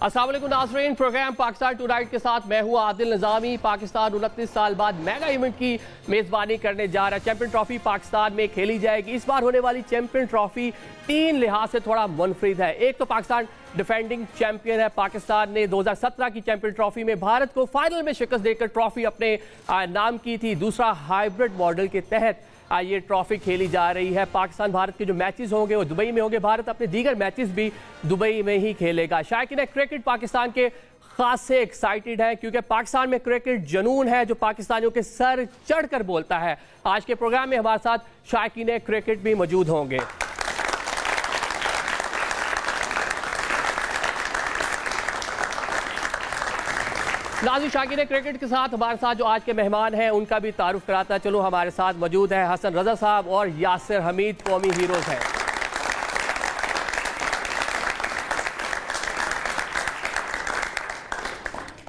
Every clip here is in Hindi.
अस्सलाम वालेकुम नाज़रीन, प्रोग्राम पाकिस्तान टुनाइट के साथ मैं हूं आदिल निज़ामी। पाकिस्तान 29 साल बाद मेगा इवेंट की मेज़बानी करने जा रहा है। चैंपियन ट्रॉफी पाकिस्तान में खेली जाएगी। इस बार होने वाली चैंपियन ट्रॉफी 3 लिहाज से थोड़ा मुनफरिद है। एक तो पाकिस्तान डिफेंडिंग चैंपियन है। पाकिस्तान ने 2017 की चैंपियन ट्रॉफी में भारत को फाइनल में शिकस्त देकर ट्रॉफी अपने नाम की थी। दूसरा, हाइब्रिड मॉडल के तहत ये ट्रॉफी खेली जा रही है। पाकिस्तान भारत के जो मैचेस होंगे वो दुबई में होंगे। भारत अपने दीगर मैचेस भी दुबई में ही खेलेगा। शायकीन क्रिकेट पाकिस्तान के खास से एक्साइटेड है क्योंकि पाकिस्तान में क्रिकेट जुनून है जो पाकिस्तानियों के सर चढ़कर बोलता है। आज के प्रोग्राम में हमारे साथ शायकीन क्रिकेट भी मौजूद होंगे। नाज़रीन, शायकीन क्रिकेट के साथ हमारे साथ जो आज के मेहमान हैं उनका भी तारुफ कराता है। चलो, हमारे साथ मौजूद है हसन रजा साहब और यासिर हमीद, कौमी हीरोज हैं।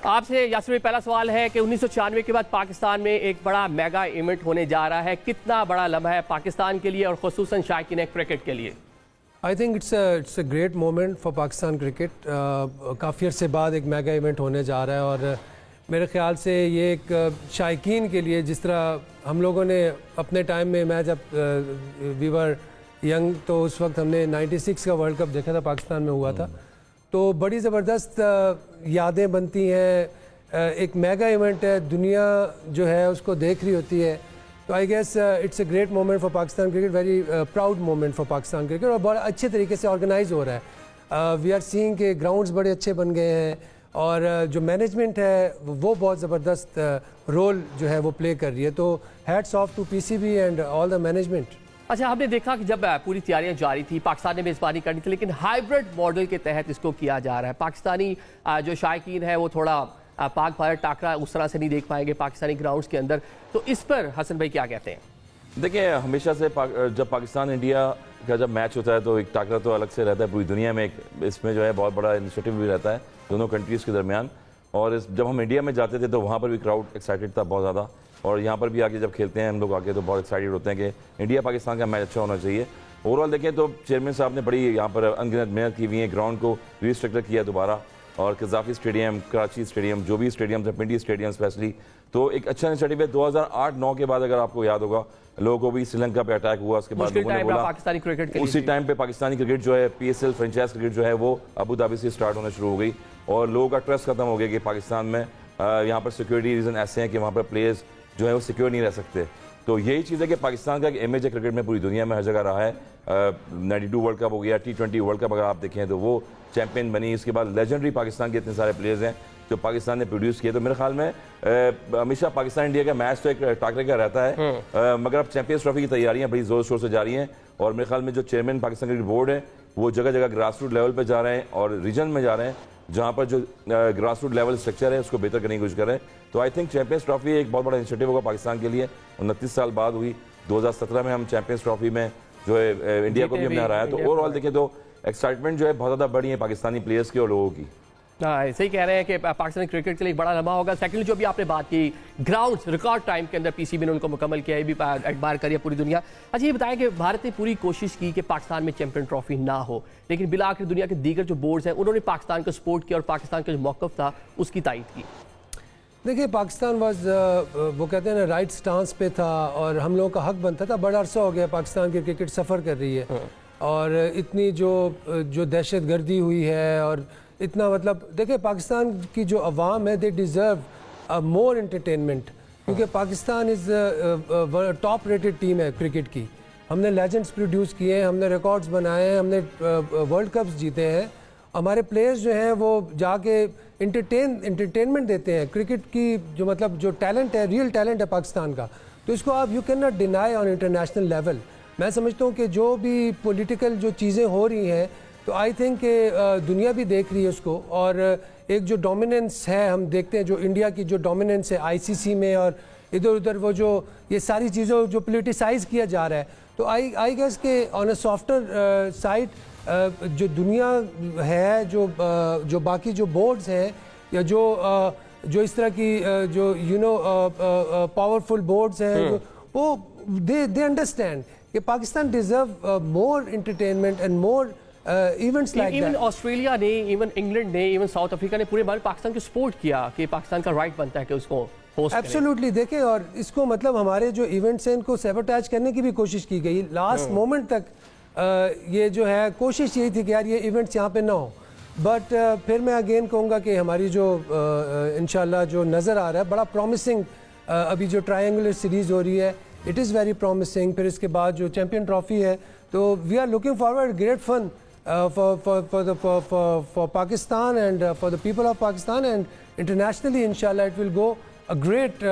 आपसे यासिर भाई पहला सवाल है कि 1996 के बाद पाकिस्तान में एक बड़ा मेगा इवेंट होने जा रहा है। कितना बड़ा लम्हा है पाकिस्तान के लिए और खुसूसन शायकीन क्रिकेट के लिए? I think it's a great moment for Pakistan cricket. काफ़ी अर्से बाद एक मेगा इवेंट होने जा रहा है और मेरे ख्याल से ये एक शायकीन के लिए, जिस तरह हम लोगों ने अपने टाइम में, मैं जब वी वर यंग तो उस वक्त हमने 96 का वर्ल्ड कप देखा था, पाकिस्तान में हुआ था, तो बड़ी ज़बरदस्त यादें बनती हैं। एक मेगा इवेंट है, दुनिया जो है उसको देख रही होती है। तो I guess it's a great moment for Pakistan cricket, very proud moment for Pakistan cricket, और बहुत अच्छे तरीके से ऑर्गेनाइज हो रहा है। वी आर सीइंग के ग्राउंड्स बड़े अच्छे बन गए हैं और जो मैनेजमेंट है वो बहुत ज़बरदस्त रोल जो है वो प्ले कर रही है। तो hats off to PCB and all the management. अच्छा, हमने देखा कि जब पूरी तैयारियां जारी थी, पाकिस्तान ने मेज़बानी करनी थी, लेकिन हाइब्रिड मॉडल के तहत इसको किया जा रहा है। पाकिस्तानी जो शायकीन है वो थोड़ा पाक भारत टाकरा उस तरह से नहीं देख पाएंगे पाकिस्तानी ग्राउंड्स के अंदर। तो इस पर हसन भाई क्या कहते हैं? देखिए, हमेशा से जब पाकिस्तान इंडिया का जब मैच होता है तो एक टाकरा तो अलग से रहता है पूरी दुनिया में। इसमें जो है बहुत बड़ा इनिशिएटिव भी रहता है दोनों कंट्रीज़ के दरमियान। और जब हम इंडिया में जाते थे तो वहाँ पर भी क्राउड एक्साइटेड था बहुत ज़्यादा, और यहाँ पर भी आके जब खेलते हैं हम लोग आके तो बहुत एक्साइटेड होते हैं कि इंडिया पाकिस्तान का मैच अच्छा होना चाहिए। ओवरऑल देखें तो चेयरमैन साहब ने बड़ी यहाँ पर अनगिनत मेहनत की हुई है। ग्राउंड को रीस्ट्रक्चर किया दोबारा, और कज़ाफ़ी स्टेडियम, कराची स्टेडियम, जो भी स्टेडियम थे, पिंडी स्टेडियम स्पेशली, तो एक अच्छा इनिशिएटिव है। 2008-9 के बाद अगर आपको याद होगा, लोगों को भी श्रीलंका पे अटैक हुआ, उसके बाद लोगों ने बोला पाकिस्तानी क्रिकेट के उसी टाइम पे पाकिस्तानी क्रिकेट जो है, PSL फ्रेंचाइज क्रिकेट जो है वो अबू धाबी से स्टार्ट होना शुरू हो गई, और लोगों का ट्रस्ट खत्म हो गया कि पाकिस्तान में यहाँ पर सिक्योरिटी रीज़न ऐसे हैं कि वहाँ पर प्लेयर्स जो है वो सिक्योर नहीं रह सकते। तो यही चीज़ है कि पाकिस्तान का एक इमेज है क्रिकेट में पूरी दुनिया में हर जगह रहा है। 92 वर्ल्ड कप हो गया, T20 वर्ल्ड कप अगर आप देखें तो वो चैंपियन बनी। इसके बाद लेजेंडरी पाकिस्तान के इतने सारे प्लेयर्स हैं जो पाकिस्तान ने प्रोड्यूस किए। तो मेरे ख्याल में हमेशा पाकिस्तान इंडिया का मैच तो एक टाकरे का रहता है, मगर अब चैंपियंस ट्रॉफी की तैयारियां बड़ी जोर शोर से जा रही हैं। और मेरे ख्याल में जो चेयरमैन पाकिस्तान क्रिकेट बोर्ड है वो जगह जगह ग्रास रूट लेवल पर जा रहे हैं और रीजन में जा रहे हैं, जहाँ पर जो ग्रास रूट लेवल स्ट्रक्चर है उसको बेहतर करने की कोशिश कर रहे हैं। तो आई थिंक चैंपियंस ट्रॉफी एक बहुत बड़ा इनिशिएटिव होगा पाकिस्तान के लिए। 29 साल बाद हुई, 2017 में हम चैंपियंस ट्रॉफी में जो है इंडिया को भी हमने हराया। तो ओवरऑल देखें तो एक्साइटमेंट जो है बहुत ज़्यादा बढ़ी है पाकिस्तानी प्लेयर्स की और लोगों की। हाँ, सही कह रहे हैं कि पाकिस्तानी क्रिकेट के लिए एक बड़ा लम्हा होगा। सेकंडली, जो भी आपने बात की, ग्राउंड्स रिकॉर्ड टाइम के अंदर पीसीबी ने उनको मुकम्मल किया, ये भी एडमायर करिए पूरी दुनिया। अच्छा, ये बताएं कि भारत ने पूरी कोशिश की कि पाकिस्तान में चैंपियन ट्रॉफी ना हो, लेकिन बिला आखिर दुनिया के दीगर जो बोर्ड्स हैं उन्होंने पाकिस्तान को सपोर्ट किया और पाकिस्तान का जो मौक़िफ़ था उसकी तायीद की। देखिए, पाकिस्तान वो कहते हैं ना, राइट स्टांस पे था और हम लोगों का हक बनता था। बड़ा अरसा हो गया पाकिस्तान की क्रिकेट सफ़र कर रही है और इतनी जो दहशत गर्दी हुई है, और इतना मतलब देखिए पाकिस्तान की जो अवाम है, दे डिज़र्व मोर एंटरटेनमेंट, क्योंकि Pakistan is top rated team है क्रिकेट की। हमने लेजेंड्स प्रोड्यूस किए हैं, हमने रिकॉर्ड्स बनाए हैं, हमने वर्ल्ड कप्स जीते हैं। हमारे प्लेयर्स जो हैं वो जाके एंटरटेनमेंट देते हैं। क्रिकेट की जो मतलब जो टैलेंट है, रियल टैलेंट है पाकिस्तान का, तो इसको आप you can not deny on international level. मैं समझता हूँ कि जो भी पॉलिटिकल जो चीज़ें हो रही हैं, तो आई थिंक दुनिया भी देख रही है उसको, और एक जो डोमिनेंस है हम देखते हैं, जो इंडिया की जो डोमिनेंस है ICC में और इधर उधर, वो जो ये सारी चीज़ों जो पोलिटिसाइज किया जा रहा है, तो आई गेस के ऑन अ सॉफ्टर साइड जो दुनिया है, जो बाकी जो बोर्ड्स हैं या जो इस तरह की जो पावरफुल बोर्ड्स हैं, वो दे अंडरस्टैंड कि Pakistan deserve more entertainment and more events like even that. Australia ने, इवन इंग्लैंड ने, इवन साउथ अफ्रीका ने पूरे बार पाकिस्तान को सपोर्ट किया कि पाकिस्तान का राइट बनता है कि उसको होस्ट करें। एब्सोल्युटली, देखें, और इसको मतलब हमारे जो इवेंट्स हैं इनको सैबोटेज करने की भी कोशिश की गई। लास्ट मोमेंट तक ये जो है कोशिश यही थी कि यार ये इवेंट्स यहाँ पे ना हो, बट फिर मैं अगेन कहूँगा कि हमारी जो इंशाल्लाह जो नज़र आ रहा है बड़ा प्रॉमिसिंग, अभी जो ट्रायंगुलर सीरीज़ हो रही है इट इज़ वेरी प्रॉमिसिंग। फिर इसके बाद जो चैम्पियन ट्रॉफी है, तो we are looking forward great fun for Pakistan and for the people of Pakistan, and internationally inshallah it will go a great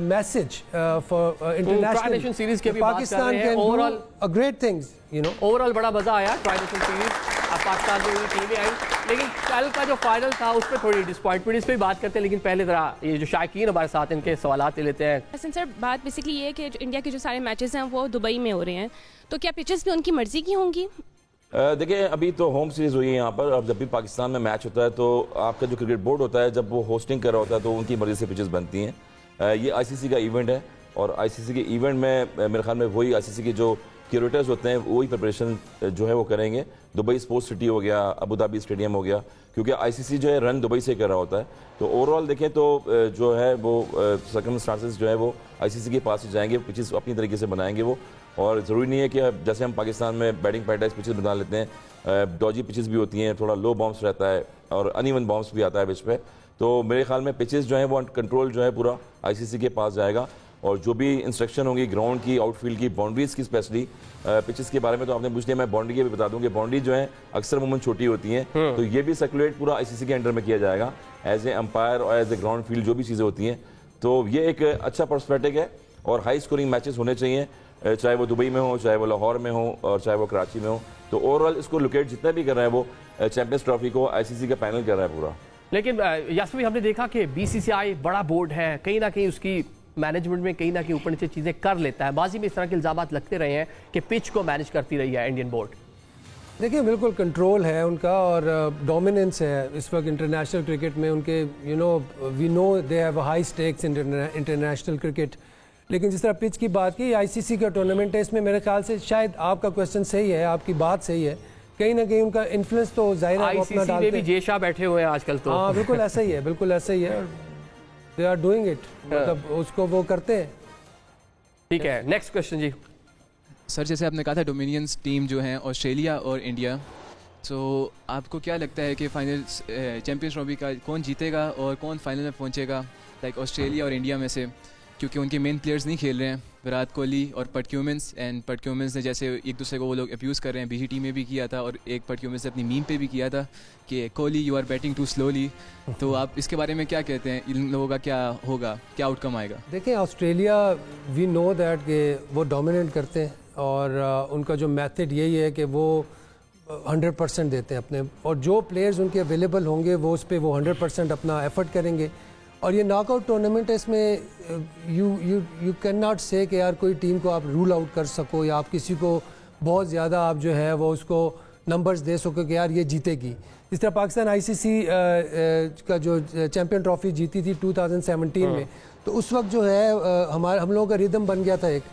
message for international. Tri-Nation series के भी बात कर Pakistan रहे हैं, can overall do a great things, you know. Overall बड़ा मजा आया ट्राई-नेशन सीरीज। अब पाकिस्तान में हुई टीमें आई, लेकिन कल का जो फाइनल था उस पर थोड़ी डिसअपॉइंटमेंट, इस पर भी बात करते हैं। लेकिन पहले जरा ये जो शायकीन हमारे साथ इनके सवालात ले लेते हैं। हसन सर, बात बेसिकली ये है कि इंडिया के जो सारे मैचेस हैं वो दुबई में हो रहे हैं, तो क्या पिचेस भी उनकी मर्जी की होंगी? देखिए, अभी तो होम सीरीज़ हुई है यहाँ पर। अब जब भी पाकिस्तान में मैच होता है तो आपका जो क्रिकेट बोर्ड होता है जब वो होस्टिंग कर रहा होता है तो उनकी मर्ज़ी से पिचेस बनती हैं। ये आईसीसी का इवेंट है और आईसीसी के इवेंट में मेरे ख्याल में वही आईसीसी के जो क्यूरेटर्स होते हैं वही प्रिपरेशन जो है वो करेंगे। दुबई स्पोर्ट्स सिटी हो गया, अबू धाबी स्टेडियम हो गया, क्योंकि आईसीसी जो है रन दुबई से कर रहा होता है। तो ओवरऑल देखें तो जो है वो सर्कमस्टांसेस जो है वो आईसीसी के पास ही जाएंगे, पिचेस अपनी तरीके से बनाएंगे वो। और ज़रूरी नहीं है कि जैसे हम पाकिस्तान में बैटिंग पैराडाइज पिचेस बना लेते हैं, डॉजी पिचेस भी होती हैं, थोड़ा लो बाउंस रहता है और अनइवन बाउंस भी आता है पिच पे। तो मेरे ख्याल में पिचेस जो है वो कंट्रोल जो है पूरा आईसीसी के पास जाएगा और जो भी इंस्ट्रक्शन होंगी ग्राउंड की, आउटफील्ड की, बाउंड्रीज की, स्पेशली पिचेस के बारे में तो आपने पूछ लिया, मैं बाउंड्री के भी बता दूं कि बाउंड्री जो है अक्सर मूवमेंट छोटी होती हैं, तो ये भी सर्कुलेट पूरा आईसीसी के अंडर में किया जाएगा एज ए अंपायर और एज ए ग्राउंड फील्ड जो भी चीज़ें होती हैं। तो ये एक अच्छा पर्सपेक्टिव है और हाई स्कोरिंग मैचेस होने चाहिए, चाहे वो दुबई में हो, चाहे वो लाहौर में हो और चाहे वो कराची में हो। तो ओवरऑल इसको लोकेट जितना भी कर रहा है वो चैंपियंस ट्रॉफी को आईसीसी का पैनल कर रहा है पूरा। लेकिन यासमी, हमने देखा कि बीसीसीआई बड़ा बोर्ड है, कहीं ना कहीं उसकी मैनेजमेंट में कहीं ना कहीं ऊपर नीचे चीज़ें कर लेता है। बाजी में इस तरह के इल्जाम लगते रहे हैं कि पिच को मैनेज करती रही है इंडियन बोर्ड। देखिए, बिल्कुल कंट्रोल है उनका और डोमिनेंस है इस वक्त इंटरनेशनल क्रिकेट में उनके। We know they have high stakes in international cricket. लेकिन जिस तरह पिच की बात की, आईसीसी का टूर्नामेंट है, इसमें मेरे ख्याल से शायद आपका क्वेश्चन सही है, आपकी बात सही है, कहीं ना कहीं उनका इन्फ्लुएंस तो जाहिर है वो अपना डालते हैं। भी जेशा बैठे हुए हैं आजकल तो। हाँ, बिल्कुल ऐसा ही है, बिल्कुल ऐसा ही है। दे आर डूइंग इट, मतलब उसको वो करते हैं। ठीक है, नेक्स्ट क्वेश्चन जी। सर, जैसे आपने कहा था डोमिनियंस टीम जो है ऑस्ट्रेलिया और इंडिया, तो आपको क्या लगता है कि फाइनल चैंपियंस ट्रॉफी का कौन जीतेगा और कौन फाइनल में पहुंचेगा, लाइक ऑस्ट्रेलिया और इंडिया में से? क्योंकि उनके मेन प्लेयर्स नहीं खेल रहे हैं, विराट कोहली और पट क्यूमिंस, एंड पट क्यूमिंस ने जैसे एक दूसरे को वो लोग अब्यूज़ कर रहे हैं, बीजीटी में भी किया था और एक पट क्यूमिंस ने अपनी मीम पे भी किया था कि Kohli you are batting too slowly. तो आप इसके बारे में क्या कहते हैं, इन लोगों का क्या होगा, क्या आउटकम आएगा? देखिए, ऑस्ट्रेलिया वी नो दैट कि वो डोमिनेट करते हैं और उनका जो मेथड यही है कि वो 100% देते हैं अपने, और जो प्लेयर्स उनके अवेलेबल होंगे वो उस पर वो 100% अपना एफर्ट करेंगे। और ये नॉकआउट टूर्नामेंट है, इसमें यू कैन नॉट से कि यार कोई टीम को आप रूल आउट कर सको या आप किसी को बहुत ज़्यादा आप जो है वो उसको नंबर्स दे सको कि यार ये जीतेगी। जिस तरह पाकिस्तान आईसीसी का जो चैम्पियन ट्रॉफी जीती थी 2017 में, तो उस वक्त जो है हम लोगों का रिदम बन गया था एक,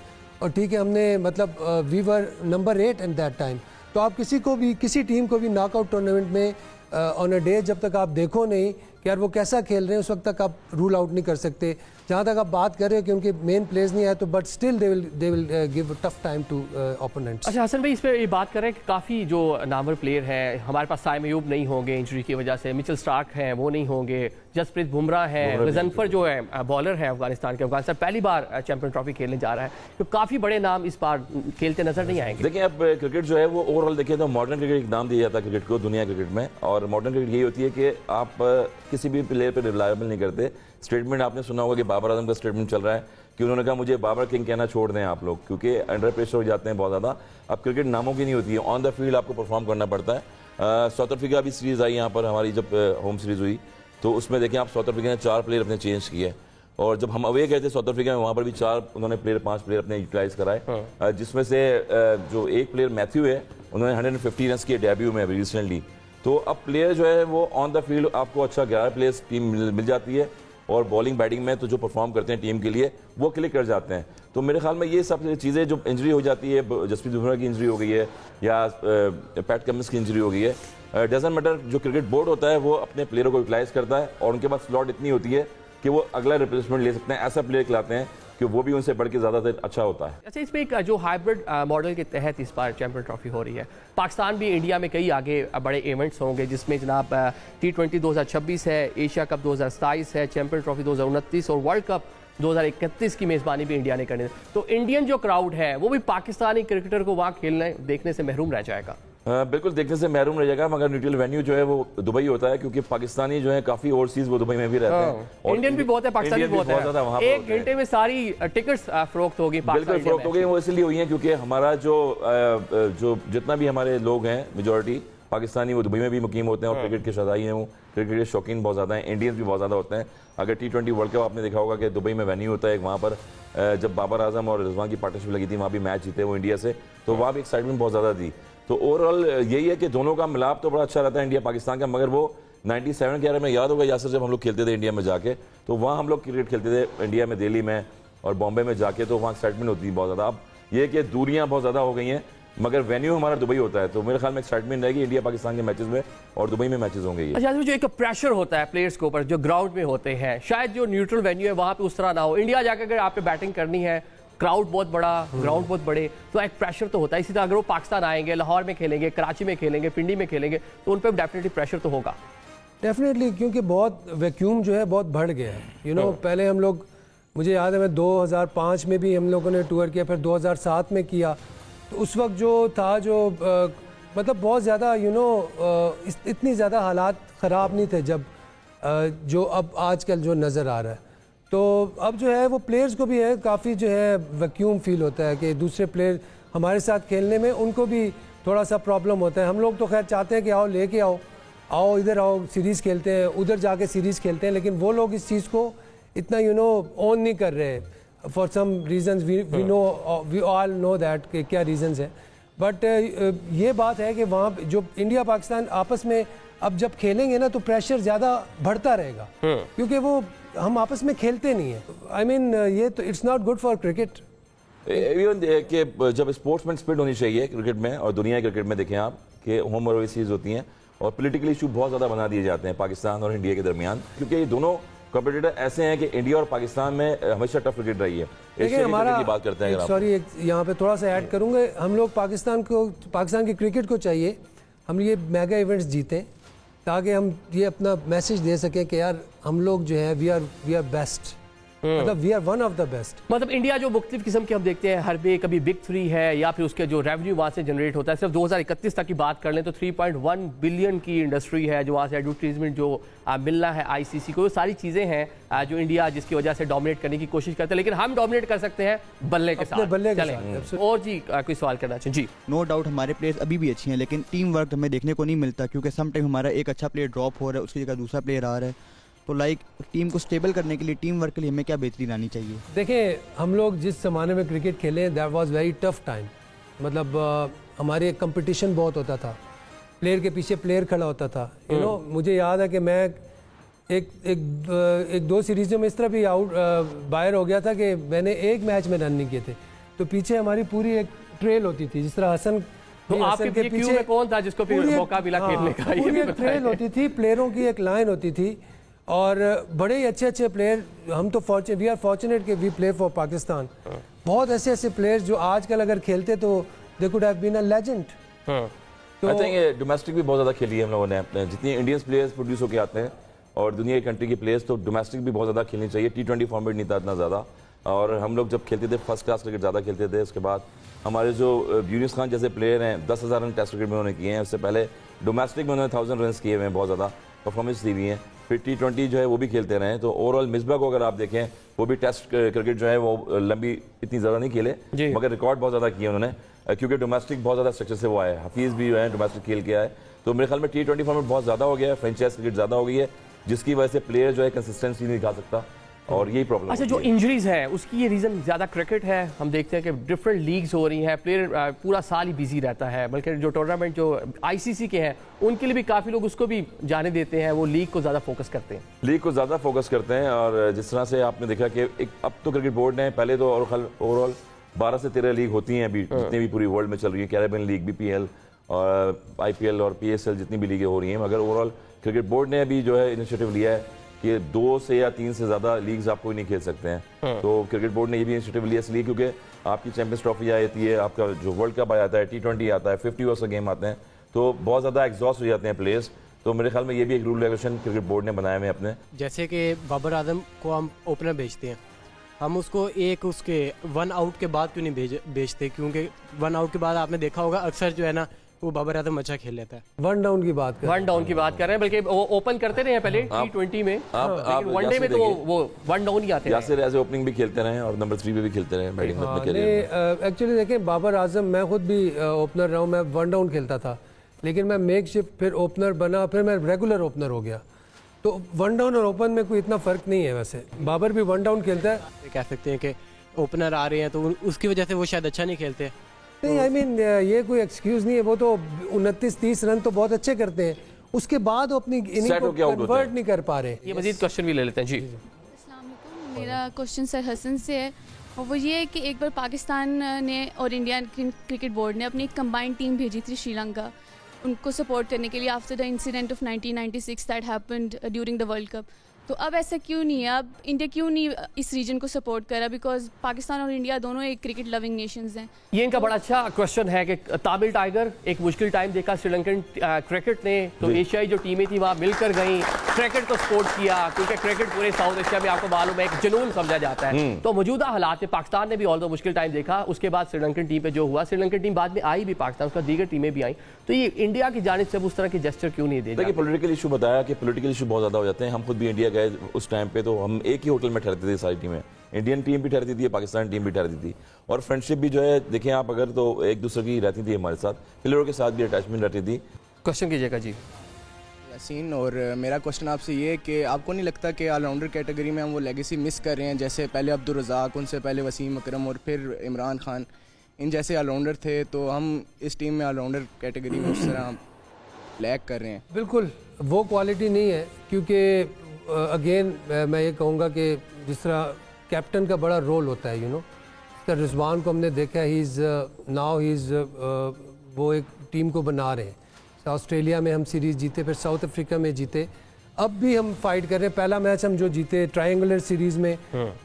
और ठीक है हमने मतलब we were number 8 at that time. तो आप किसी टीम को भी नॉकआउट टूर्नामेंट में ऑन अ डे जब तक आप देखो नहीं कि यार वो कैसा खेल रहे हैं, उस वक्त तक आप रूल आउट नहीं कर सकते। जहाँ तक आप बात कर रहे हो कि उनके मेन प्लेयर्स नहीं आए, तो but still they will give tough time to opponents. अच्छा हसन भाई, इस पे ये बात करें कि काफ़ी जो नामवर प्लेयर हैं हमारे पास, साइम अयूब नहीं होंगे इंजरी की वजह से, मिचेल स्टार्क हैं वो नहीं होंगे, जसप्रीत बुमराह हैं, गजनफर जो है बॉलर है अफगानिस्तान के, अफगानिस्तान पहली बार चैंपियन ट्रॉफी खेलने जा रहा है, तो काफ़ी बड़े नाम इस बार खेलते नजर नहीं आएंगे। देखिए, अब क्रिकेट जो है वो ओवरऑल देखिए तो मॉडर्न क्रिकेट एक नाम दिया जाता है क्रिकेट को दुनिया क्रिकेट में, और मॉडर्न क्रिकेट यही होती है कि आप किसी भी प्लेयर पर रिलायबल नहीं करते। स्टेटमेंट आपने सुना होगा कि बाबर आजम का स्टेटमेंट चल रहा है कि उन्होंने कहा मुझे बाबर किंग कहना छोड़ दें आप लोग, क्योंकि अंडर प्रेशर हो जाते हैं बहुत ज़्यादा। अब क्रिकेट नामों की नहीं होती है, ऑन द फील्ड आपको परफॉर्म करना पड़ता है। साउथ अफ्रीका भी सीरीज़ आई यहाँ पर, हमारी जब होम सीरीज़ हुई तो उसमें देखें आप, साउथ अफ्रीका ने 4 प्लेयर अपने चेंज किए, और जब हम अवे गए थे साउथ अफ्रीका में वहाँ पर भी 5 प्लेयर अपने यूटिलाइज कराए, जिसमें से जो एक प्लेयर मैथ्यू है उन्होंने 150 रन किए डेब्यू में अभी रिसेंटली। तो अब प्लेयर जो है वो ऑन द फील्ड आपको अच्छा 11 प्लेयर्स टीम मिल जाती है, और बॉलिंग बैटिंग में तो जो परफॉर्म करते हैं टीम के लिए वो क्लिक कर जाते हैं। तो मेरे ख्याल में ये सब चीज़ें जो इंजरी हो जाती है, जसप्रीत बुमराह की इंजरी हो गई है या पैट कमिंस की इंजरी हो गई है, डजंट मैटर, जो क्रिकेट बोर्ड होता है वो अपने प्लेयरों को यूटिलाइज करता है और उनके पास स्लॉट इतनी होती है कि वो अगला रिप्लेसमेंट ले सकते हैं, ऐसा प्लेयर खिलाते हैं कि वो भी उनसे बढ़ के ज़्यादातर अच्छा होता है। अच्छा, इसमें एक जो हाइब्रिड मॉडल के तहत इस बार चैंपियन ट्रॉफी हो रही है, पाकिस्तान भी इंडिया में कई आगे बड़े इवेंट्स होंगे जिसमें जनाब T20 2026 है, एशिया कप 2027 है, चैंपियन ट्रॉफी 2029 और वर्ल्ड कप 2031 की मेज़बानी भी इंडिया ने करनी है। तो इंडियन जो क्राउड है वो भी पाकिस्तानी क्रिकेटर को वहाँ खेलने देखने से महरूम रह जाएगा। बिल्कुल देखने से महरूम रह जाएगा, मगर न्यूट्रल वेन्यू जो है वो दुबई होता है, क्योंकि पाकिस्तानी जो है काफी ओवरसीज वो दुबई में भी रहते हैं और इंडियन भी बहुत है, पाकिस्तानी भी बहुत है। एक घंटे में सारी टिकट्स फरोख्त होगी, बिल्कुल फरोख्त हो गई। वो इसलिए हुई है क्योंकि हमारा जो जितना भी हमारे लोग हैं मेजोरिटी पाकिस्तानी, वो दुबई में भी मुकीम होते हैं और क्रिकेट के शदाई हैं, वो क्रिकेट के शौकीन बहुत ज़्यादा हैं, इंडियंस भी बहुत ज़्यादा होते हैं। अगर T20 वर्ल्ड कप आपने देखा होगा कि दुबई में वेन्यू होता है, वहाँ पर जब बाबर आजम और रिजवान की पार्टनरशिप लगी थी, वहाँ भी मैच जीते वो इंडिया से, तो वहाँ भी एक्साइटमेंट बहुत ज़्यादा थी। तो ओवरऑल यही है कि दोनों का मिलाप तो बड़ा अच्छा रहता है इंडिया पाकिस्तान का, मगर वो 97 के बारे में याद होगा यासर, जब हम लोग खेलते थे इंडिया में जाके, तो वहाँ हम लोग क्रिकेट खेलते थे इंडिया में, दिल्ली में और बॉम्बे में जाके, तो वहाँ एक्साइटमेंट होती थी बहुत ज़्यादा। अब ये कि दूरियाँ बहुत ज़्यादा हो गई हैं, मगर वेन्यू हमारा दुबई होता है, तो मेरे ख्याल में एक्साइटमेंट रहेगी इंडिया पाकिस्तान के मैचेस में और दुबई में मैचेस होंगे। अच्छा, जो एक प्रेशर होता है प्लेयर्स के ऊपर जो ग्राउंड में होते हैं, शायद जो न्यूट्रल वेन्यू है वहाँ पे उस तरह ना हो। इंडिया जाकर अगर आप पे बैटिंग करनी है, क्राउड बहुत बड़ा, ग्राउंड बहुत बड़े, तो एक प्रेशर तो होता है। इसी तरह अगर वो पाकिस्तान आएंगे, लाहौर में खेलेंगे, कराची में खेलेंगे, पिंडी में खेलेंगे, तो उन पर डेफिनेटली प्रेशर तो होगा। डेफिनेटली, क्योंकि बहुत वैक्यूम जो है बहुत बढ़ गया है। पहले हम लोग, मुझे याद है मैं 2005 में भी हम लोगों ने टूर किया, फिर 2007 में किया, तो उस वक्त जो था मतलब बहुत ज़्यादा इतनी ज़्यादा हालात ख़राब नहीं थे जब जो अब आजकल जो नज़र आ रहा है। तो अब जो है वो प्लेयर्स को भी है काफ़ी जो है वैक्यूम फील होता है कि दूसरे प्लेयर हमारे साथ खेलने में उनको भी थोड़ा सा प्रॉब्लम होता है। हम लोग तो खैर चाहते हैं कि आओ लेके आओ इधर आओ, सीरीज़ खेलते हैं, उधर जाके सीरीज़ खेलते हैं, लेकिन वो लोग इस चीज़ को इतना ऑन नहीं कर रहे for some reasons. We all know that कि क्या रीजंस है, बट ये बात है कि वहाँ जो इंडिया पाकिस्तान आपस में अब जब खेलेंगे ना तो प्रेशर ज़्यादा बढ़ता रहेगा, क्योंकि वो हम आपस में खेलते नहीं है। आई मीन ये तो it's not good for cricket. कि जब स्पोर्ट्समैन स्पिरिट होनी चाहिए क्रिकेट में, और दुनिया के क्रिकेट में देखें आप कि होम और ओवरसीज होती हैं और पॉलिटिकल इशू बहुत ज़्यादा बना दिए जाते हैं पाकिस्तान और इंडिया के दरमियान, क्योंकि ये दोनों कॉम्पिटिटर ऐसे हैं कि इंडिया और पाकिस्तान में हमेशा टफ क्रिकेट रही है। देखिए हमारा की बात करते हैं, सॉरी यहाँ पे थोड़ा सा ऐड करूँगा, हम लोग पाकिस्तान की क्रिकेट को चाहिए हम ये मेगा इवेंट्स जीतें, ताकि हम ये अपना मैसेज दे सकें कि यार हम लोग जो है वी आर बेस्ट, मतलब we are one of the best. मतलब इंडिया जो मुख्तलिफ किस्म के हम देखते हैं, हर बे कभी बिग 3 है या फिर उसके जो रेवेन्यू वहाँ से जनरेट होता है, सिर्फ 2031 तक की बात कर लें तो 3.1 बिलियन की इंडस्ट्री है जो वहाँ से एडवर्टीजमेंट जो मिलना है ICC को, वो सारी चीज़ें हैं जो इंडिया जिसकी वजह से डोमिनेट करने की कोशिश करते हैं, लेकिन हम डोमिनेट कर सकते हैं बल्ले के साथ। चलें और जी कोई सवाल करना चाहिए जी। नो डाउट हमारे प्लेयर्स अभी भी अच्छी हैं, लेकिन टीम वर्क हमें देखने को नहीं मिलता, क्योंकि सम टाइम हमारा एक अच्छा प्लेयर ड्रॉप हो रहा है, उसकी जगह दूसरा प्लेयर आ रहा है। तो टीम को स्टेबल करने के लिए, टीम वर्क के लिए हमें क्या बेहतरी लानी चाहिए? देखिए हम लोग जिस ज़माने में क्रिकेट खेले that was very tough time, मतलब हमारे कंपटीशन बहुत होता था, प्लेयर के पीछे प्लेयर खड़ा होता था। मुझे याद है कि मैं एक दो सीरीज़ों में इस तरह भी बाहर हो गया था कि मैंने एक मैच में रन नहीं किए थे, तो पीछे हमारी पूरी एक ट्रेल होती थी, जिस तरह हसन तो आपके पीछे में कौन था जिसको फिर मौका मिला खेलने का? ये भी ट्रेल होती थी, प्लेयरों की एक लाइन होती थी और बड़े ही अच्छे प्लेयर। हम तो वी आर फॉर्चुनेट कि वी प्ले फॉर पाकिस्तान। बहुत ऐसे प्लेयर्स जो आजकल अगर खेलते तो they could have been a legend. I think domestic भी बहुत ज़्यादा खेली है हम लोगों ने, जितनी इंडियंस प्लेयर्स प्रोड्यूस होकर आते हैं और दुनिया की कंट्री के प्लेयर्स, तो डोमेस्टिक भी बहुत ज़्यादा खेलनी चाहिए। T20 फॉर्मेट नहीं था इतना ज़्यादा, और हम लोग जब खेलते थे फर्स्ट क्लास क्रिकेट ज़्यादा खेलते थे। उसके बाद हमारे जो यूनिस खान जैसे प्लेयर हैं 10,000 रन टेस्ट क्रिकेट में उन्होंने किए हैं, उससे पहले डोमेस्टिक में उन्होंने 1000 रन किए हुए हैं, बहुत ज़्यादा परफॉर्मेंस दी हुई है। फिर T20 जो है वो भी खेलते रहे, तो ओवरऑल मिसबा को अगर आप देखें वो भी टेस्ट क्रिकेट जो है वो लंबी इतनी ज़्यादा नहीं खेले, मगर रिकॉर्ड बहुत ज़्यादा किए उन्होंने, क्योंकि डोमेस्टिक बहुत ज़्यादा स्ट्रक्चर से वो आए। हफीज़ भी जो है डोमेस्टिक खेल के आए, तो मेरे ख्याल में T20 फॉर्मेट बहुत ज़्यादा हो गया है, फ्रेंचाइज क्रिकेट ज़्यादा हो गई है, जिसकी वजह से प्लेयर जो है कंसिस्टेंसी नहीं दिखा सकता। और यही प्रॉब्लम। अच्छा, जो इंजरीज है उसकी ये रीज़न ज़्यादा क्रिकेट है। हम देखते हैं कि डिफरेंट लीग्स हो रही हैं, प्लेयर पूरा साल ही बिजी रहता है, बल्कि जो टूर्नामेंट जो आईसीसी के हैं उनके लिए भी काफ़ी लोग उसको भी जाने देते हैं, वो लीग को ज़्यादा फोकस करते हैं। लीग को ज़्यादा फोकस करते हैं और जिस तरह से आपने देखा कि अब तो क्रिकेट बोर्ड ने, पहले तो ओवरऑल 12 से 13 लीग होती हैं अभी, जितनी भी पूरी वर्ल्ड में चल रही है, कैरेबियन लीग, बीपीएल और आईपीएल और पीएसएल, जितनी भी लीगें हो रही हैं, मगर ओवरऑल क्रिकेट बोर्ड ने अभी जो है इनिशिएटिव लिया है कि 2 से या 3 से ज़्यादा लीग्स आप कोई नहीं खेल सकते हैं। तो क्रिकेट बोर्ड ने ये भी इनिशिएटिव लिया इसलिए क्योंकि आपकी चैंपियंस ट्रॉफी आती है, आपका जो वर्ल्ड कप आ जाता है, T20 आता है, 50 ओवर्स का गेम आते हैं, तो बहुत ज़्यादा एग्जॉस्ट हो जाते हैं प्लेयर्स। तो मेरे ख्याल में ये भी एक रूल रेगुलेशन क्रिकेट बोर्ड ने बनाए हुए अपने। जैसे कि बाबर आजम को हम ओपनर भेजते हैं, हम उसको एक उसके 1 आउट के बाद क्यों नहीं भेजते? क्योंकि 1 आउट के बाद आपने देखा होगा अक्सर जो है ना वो बाबर आजम अच्छा खेल लेता है। 1 डाउन की बात कर रहे हैं, बल्कि वो ओपन करते रहे हैं पहले T20 में, लेकिन वनडे में तो वो 1 डाउन ही आते हैं। यासिर एज ओपनिंग भी खेलते रहे और नंबर 3 पे भी खेलते रहे बैटिंग में अपने करियर में। एक्चुअली देखें, बाबर आजम, मैं खुद भी ओपनर रहा हूँ, मैं 1 डाउन खेलता था, लेकिन मैं मेकशिफ्ट फिर ओपनर बना, फिर मैं रेगुलर ओपनर हो गया। तो 1 डाउन और ओपन में कोई इतना फ़र्क नहीं है। वैसे बाबर भी 1 डाउन खेलता है। कह सकते हैं कि ओपनर आ रहे हैं तो उसकी वजह से वो शायद अच्छा नहीं खेलते। नहीं, आई मीन ये कोई एक्सक्यूज़ नहीं है। वो तो 29-30 रन तो बहुत अच्छे करते हैं, उसके बाद वो अपनी इनिंग को कन्वर्ट नहीं कर पा रहे। ये मजीद क्वेश्चन भी ले लेते हैं जी। अस्सलाम वालेकुम, मेरा क्वेश्चन सर हसन से है और वो ये है कि एक बार पाकिस्तान ने और इंडियन क्रिकेट बोर्ड ने अपनी कंबाइंड टीम भेजी थी श्रीलंका उनको सपोर्ट करने के लिए after the incident of 1996 that happened during the world cup. तो अब ऐसा क्यों नहीं है? अब इंडिया क्यों नहीं इस रीजन को सपोर्ट करा? बिकॉज पाकिस्तान और इंडिया दोनों एक क्रिकेट लविंग नेशंस हैं। ये इनका बड़ा अच्छा क्वेश्चन है कि तामिल टाइगर एक मुश्किल टाइम देखा श्रीलंकन क्रिकेट ने, तो एशियाई जो टीमें थी वहाँ मिलकर गई, क्रिकेट को सपोर्ट किया, क्योंकि क्रिकेट पूरे साउथ एशिया में आपको मालूम है एक जुनून समझा जाता है। तो मौजूदा हालात में पाकिस्तान ने भी ऑल दो मुश्किल टाइम देखा, उसके बाद श्रीलंकन टीम पे जो हुआ, श्रीलंकन टीम बाद में आई भी पाकिस्तान, उसका दीगर टीमें भी आई, तो ये इंडिया की जानिब से उस तरह की जेस्चर क्यों नहीं दे? देखिए, पॉलिटिकल इशू बताया कि पॉलिटिकल इशू बहुत ज़्यादा हो जाते हैं। हम खुद भी इंडिया गए उस टाइम पे, तो हम एक ही होटल में ठहरते थे सारी टीमें, इंडियन टीम भी ठहरती थी, पाकिस्तान टीम भी ठहरती थी, और फ्रेंडशिप भी जो है देखें आप अगर तो एक दूसरे की रहती थी, हमारे साथ प्लेयरों के साथ भी अटैचमेंट रहती थी। क्वेश्चन कीजिएगा जी। यासीन, और मेरा क्वेश्चन आपसे ये है कि आपको नहीं लगता कि ऑलराउंडर कैटेगरी में हम वो लेगेसी मिस कर रहे हैं? जैसे पहले अब्दुल रज़ाक, उनसे पहले वसीम अकरम और फिर इमरान खान, इन जैसे ऑलराउंडर थे, तो हम इस टीम में ऑलराउंडर कैटेगरी में उस तरह लैग कर रहे हैं। बिल्कुल वो क्वालिटी नहीं है, क्योंकि अगेन मैं ये कहूँगा कि जिस तरह कैप्टन का बड़ा रोल होता है, रिजवान को हमने देखा, ही इज़ वो एक टीम को बना रहे हैं। ऑस्ट्रेलिया में हम सीरीज़ जीते, फिर साउथ अफ्रीका में जीते, अब भी हम फाइट कर रहे हैं। पहला मैच हम जो जीते ट्रायंगुलर सीरीज़ में,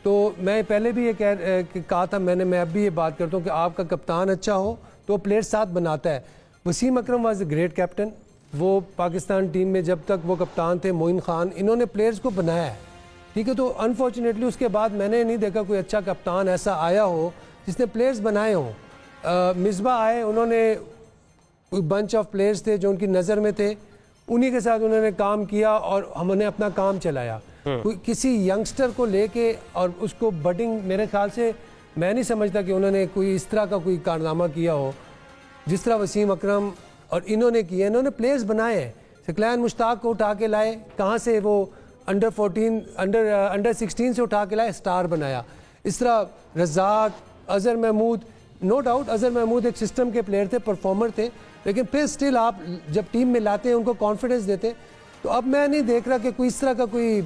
तो मैं पहले भी ये कहा था मैं अब भी ये बात करता हूँ कि आपका कप्तान अच्छा हो तो प्लेयर साथ बनाता है। वसीम अकरम वाज अ ग्रेट कैप्टन, वो पाकिस्तान टीम में जब तक वो कप्तान थे, मोइन खान, इन्होंने प्लेयर्स को बनाया है, ठीक है। तो अनफॉर्चुनेटली उसके बाद मैंने नहीं देखा कोई अच्छा कप्तान ऐसा आया हो जिसने प्लेयर्स बनाए हों। मिसबा आए, उन्होंने कोई बंच ऑफ प्लेयर्स थे जो उनकी नज़र में थे, उन्हीं के साथ उन्होंने काम किया और हमने अपना काम चलाया। कोई किसी यंगस्टर को लेके और उसको बडिंग, मेरे ख्याल से मैं नहीं समझता कि उन्होंने कोई इस तरह का कोई कारनामा किया हो जिस तरह वसीम अकरम और इन्होंने किया। इन्होंने प्लेयर्स बनाए हैं, सकलैन मुश्ताक को उठा के लाए, कहाँ से वो अंडर 16 से उठा के लाए, स्टार बनाया। इस तरह रज़ाक, अज़हर महमूद, नो डाउट अज़हर महमूद एक सिस्टम के प्लेयर थे, परफॉर्मर थे, लेकिन फिर स्टिल आप जब टीम में लाते हैं उनको कॉन्फिडेंस देते। तो अब मैं नहीं देख रहा कि कोई इस तरह का कोई,